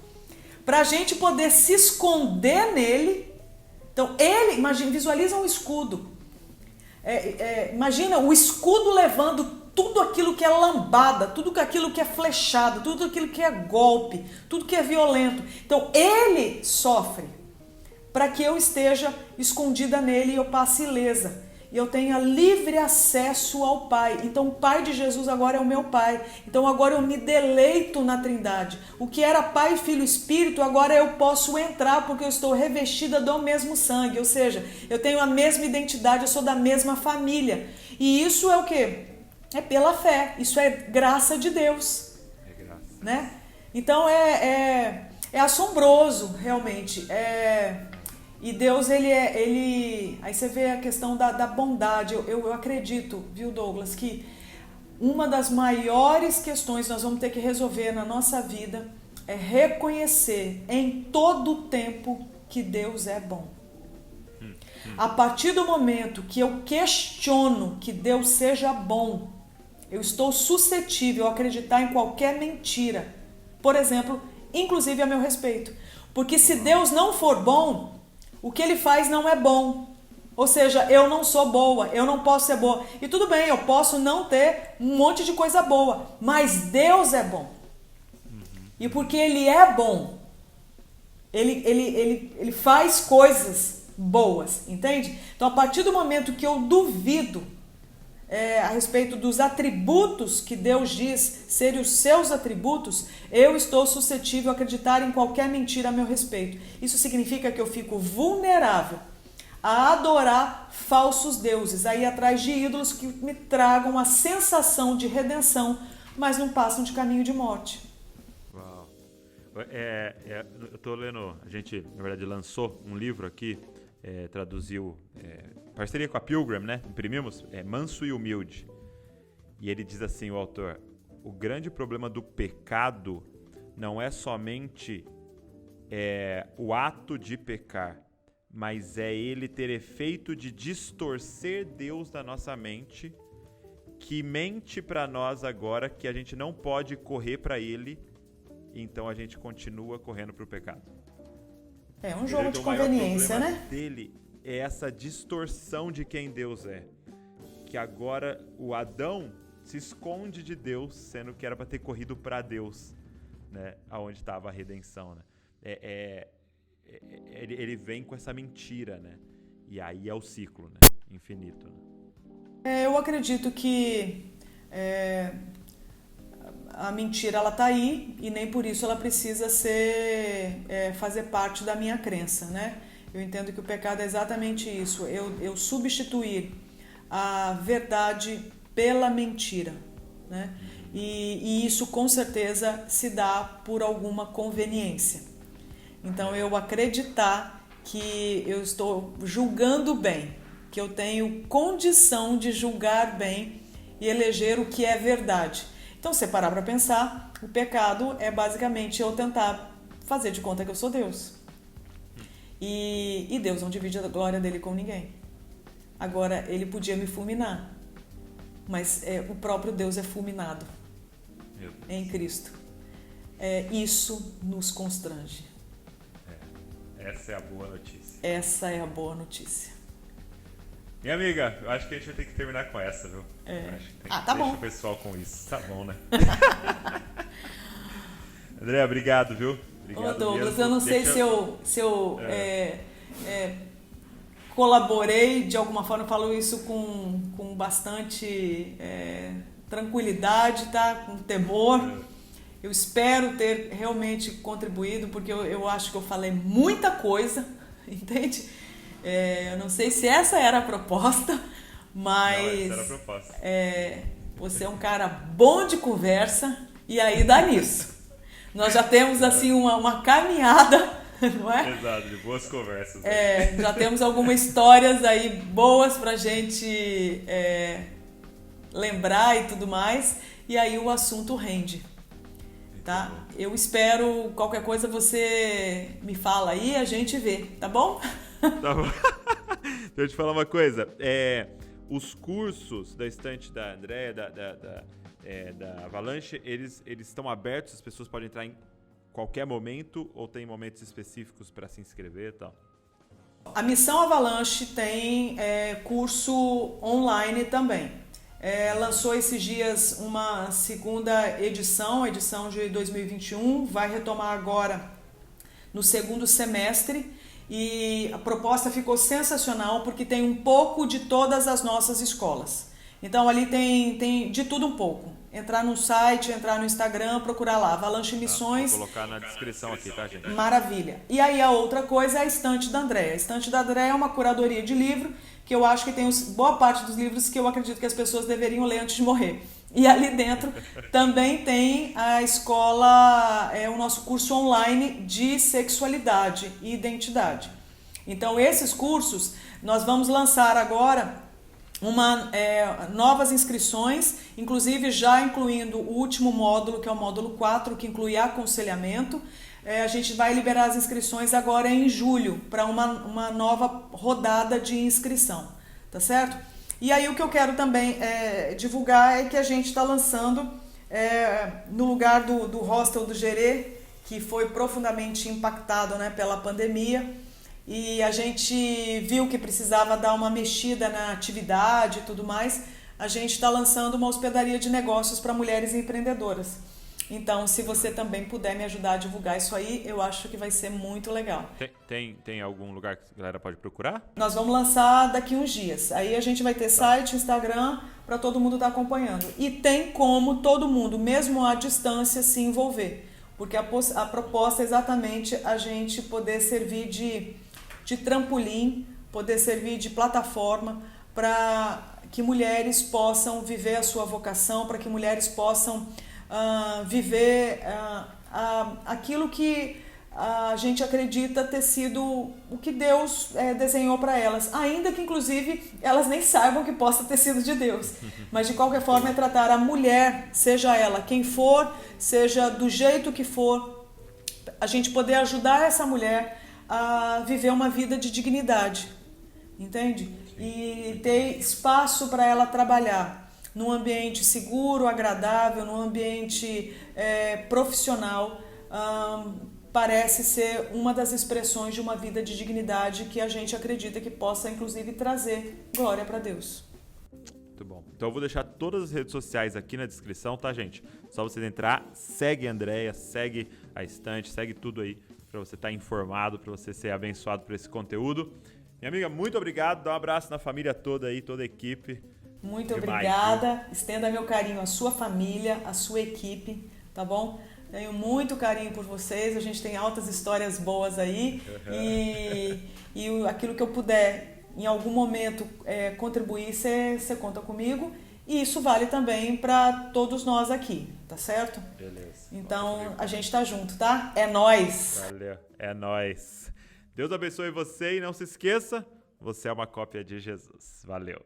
Speaker 2: Para a gente poder se esconder nele. Então, visualiza um escudo. Imagina o escudo levando tudo aquilo que é lambada, tudo aquilo que é flechado, tudo aquilo que é golpe, tudo que é violento. Então, ele sofre para que eu esteja escondida nele e eu passe ilesa. E eu tenha livre acesso ao Pai. Então, o Pai de Jesus agora é o meu Pai. Então, agora eu me deleito na Trindade. O que era Pai, Filho, Espírito, agora eu posso entrar porque eu estou revestida do mesmo sangue. Ou seja, eu tenho a mesma identidade, eu sou da mesma família. E isso é o quê? É pela fé. Isso é graça de Deus.
Speaker 1: É graça.
Speaker 2: Né? Então, é assombroso, realmente. E Deus, aí você vê a questão da bondade. Eu acredito, viu, Douglas, que uma das maiores questões que nós vamos ter que resolver na nossa vida é reconhecer em todo o tempo que Deus é bom. A partir do momento que eu questiono que Deus seja bom, eu estou suscetível a acreditar em qualquer mentira. Por exemplo, inclusive a meu respeito. Porque se Deus não for bom, o que ele faz não é bom. Ou seja, eu não sou boa, eu não posso ser boa. E tudo bem, eu posso não ter um monte de coisa boa, mas Deus é bom. E porque ele é bom, ele faz coisas boas, entende? Então, a partir do momento que eu duvido a respeito dos atributos que Deus diz serem os seus atributos, eu estou suscetível a acreditar em qualquer mentira a meu respeito. Isso significa que eu fico vulnerável a adorar falsos deuses, a ir atrás de ídolos que me tragam a sensação de redenção, mas não passam de caminho de morte.
Speaker 1: Uau. Eu tô lendo, a gente, na verdade, lançou um livro aqui, traduziu, parceria com a Pilgrim, né? Imprimimos, Manso e Humilde. E ele diz assim, o autor, o grande problema do pecado não é somente o ato de pecar, mas é ele ter efeito de distorcer Deus da nossa mente, que mente para nós agora que a gente não pode correr para ele, então a gente continua correndo para o pecado.
Speaker 2: É um jogo de conveniência, né?
Speaker 1: O problema dele é essa distorção de quem Deus é. Que agora o Adão se esconde de Deus, sendo que era para ter corrido para Deus, né? Aonde estava a redenção, né? Ele vem com essa mentira, né? E aí é o ciclo, né? Infinito. Né?
Speaker 2: Eu acredito que a mentira ela tá aí e nem por isso ela precisa fazer parte da minha crença, né? Eu entendo que o pecado é exatamente isso. Eu substituir a verdade pela mentira, né? E isso com certeza se dá por alguma conveniência. Então, eu acreditar que eu estou julgando bem, que eu tenho condição de julgar bem e eleger o que é verdade. Então, se parar para pensar, o pecado é basicamente eu tentar fazer de conta que eu sou Deus. E Deus não divide a glória dele com ninguém. Agora, ele podia me fulminar, mas o próprio Deus é fulminado em Cristo. Isso nos constrange.
Speaker 1: Essa é a boa notícia.
Speaker 2: Essa é a boa notícia.
Speaker 1: Minha amiga, eu acho que a gente vai ter que terminar com essa, viu? Acho que
Speaker 2: tá bom.
Speaker 1: Deixa o pessoal com isso. Tá bom, né? André, obrigado, viu? Obrigado.
Speaker 2: Ô, Douglas,
Speaker 1: mesmo.
Speaker 2: eu não sei se eu colaborei de alguma forma, eu falo isso com bastante tranquilidade, tá? Com temor. Eu espero ter realmente contribuído, porque eu acho que eu falei muita coisa, entende? Eu não sei se essa era a proposta, mas...
Speaker 1: Não, essa era a proposta.
Speaker 2: Você é um cara bom de conversa e aí dá nisso. Nós já temos assim uma caminhada, não é?
Speaker 1: Exato, de boas conversas.
Speaker 2: Já temos algumas histórias aí boas pra gente lembrar e tudo mais, e aí o assunto rende. Tá? Eu espero, qualquer coisa você me fala aí, a gente vê, tá bom?
Speaker 1: Tá bom. Deixa eu te falar uma coisa. Os cursos da estante da Andréia, da Avalanche, eles estão abertos, as pessoas podem entrar em qualquer momento ou tem momentos específicos para se inscrever e tal?
Speaker 2: A Missão Avalanche tem curso online também. Lançou esses dias uma segunda edição, a edição de 2021, vai retomar agora no segundo semestre e a proposta ficou sensacional porque tem um pouco de todas as nossas escolas. Então ali tem de tudo um pouco. Entrar no site, entrar no Instagram, procurar lá, Avalanche Missões.
Speaker 1: Vou colocar na descrição aqui, tá, gente?
Speaker 2: Maravilha. E aí a outra coisa é a Estante da Andréia. A Estante da Andréia é uma curadoria de livro que eu acho que tem boa parte dos livros que eu acredito que as pessoas deveriam ler antes de morrer. E ali dentro também tem a escola, o nosso curso online de sexualidade e identidade. Então esses cursos nós vamos lançar agora novas inscrições, inclusive já incluindo o último módulo, que é o módulo 4, que inclui aconselhamento. a gente vai liberar as inscrições agora em julho para uma nova rodada de inscrição, tá certo? E aí o que eu quero também divulgar é que a gente está lançando no lugar do hostel do Gerê, que foi profundamente impactado, né, pela pandemia, e a gente viu que precisava dar uma mexida na atividade e tudo mais. A gente está lançando uma hospedaria de negócios para mulheres empreendedoras. Então, se você também puder me ajudar a divulgar isso aí, eu acho que vai ser muito legal.
Speaker 1: Tem algum lugar que a galera pode procurar?
Speaker 2: Nós vamos lançar daqui uns dias. Aí a gente vai ter site, Instagram, para todo mundo estar acompanhando. E tem como todo mundo, mesmo à distância, se envolver. Porque a proposta é exatamente a gente poder servir de trampolim, poder servir de plataforma para que mulheres possam viver a sua vocação, para que mulheres possam viver aquilo que a gente acredita ter sido o que Deus desenhou para elas, ainda que inclusive elas nem saibam que possa ter sido de Deus. Mas de qualquer forma é tratar a mulher, seja ela quem for, seja do jeito que for, a gente poder ajudar essa mulher a viver uma vida de dignidade, entende? E ter espaço para ela trabalhar num ambiente seguro, agradável, num ambiente profissional, parece ser uma das expressões de uma vida de dignidade que a gente acredita que possa, inclusive, trazer glória para Deus.
Speaker 1: Muito bom. Então eu vou deixar todas as redes sociais aqui na descrição, tá, gente? Só vocês entrar, segue a Andréia, segue a Estante, segue tudo aí para você estar informado, para você ser abençoado por esse conteúdo. Minha amiga, muito obrigado. Dá um abraço na família toda aí, toda a equipe.
Speaker 2: Muito obrigada. Estenda meu carinho à sua família, à sua equipe, tá bom? Tenho muito carinho por vocês. A gente tem altas histórias boas aí. E aquilo que eu puder, em algum momento, contribuir, você conta comigo. E isso vale também para todos nós aqui, tá certo?
Speaker 1: Beleza.
Speaker 2: Então, a gente tá junto, tá? É nóis!
Speaker 1: Valeu, é nóis. Deus abençoe você e não se esqueça, você é uma cópia de Jesus. Valeu.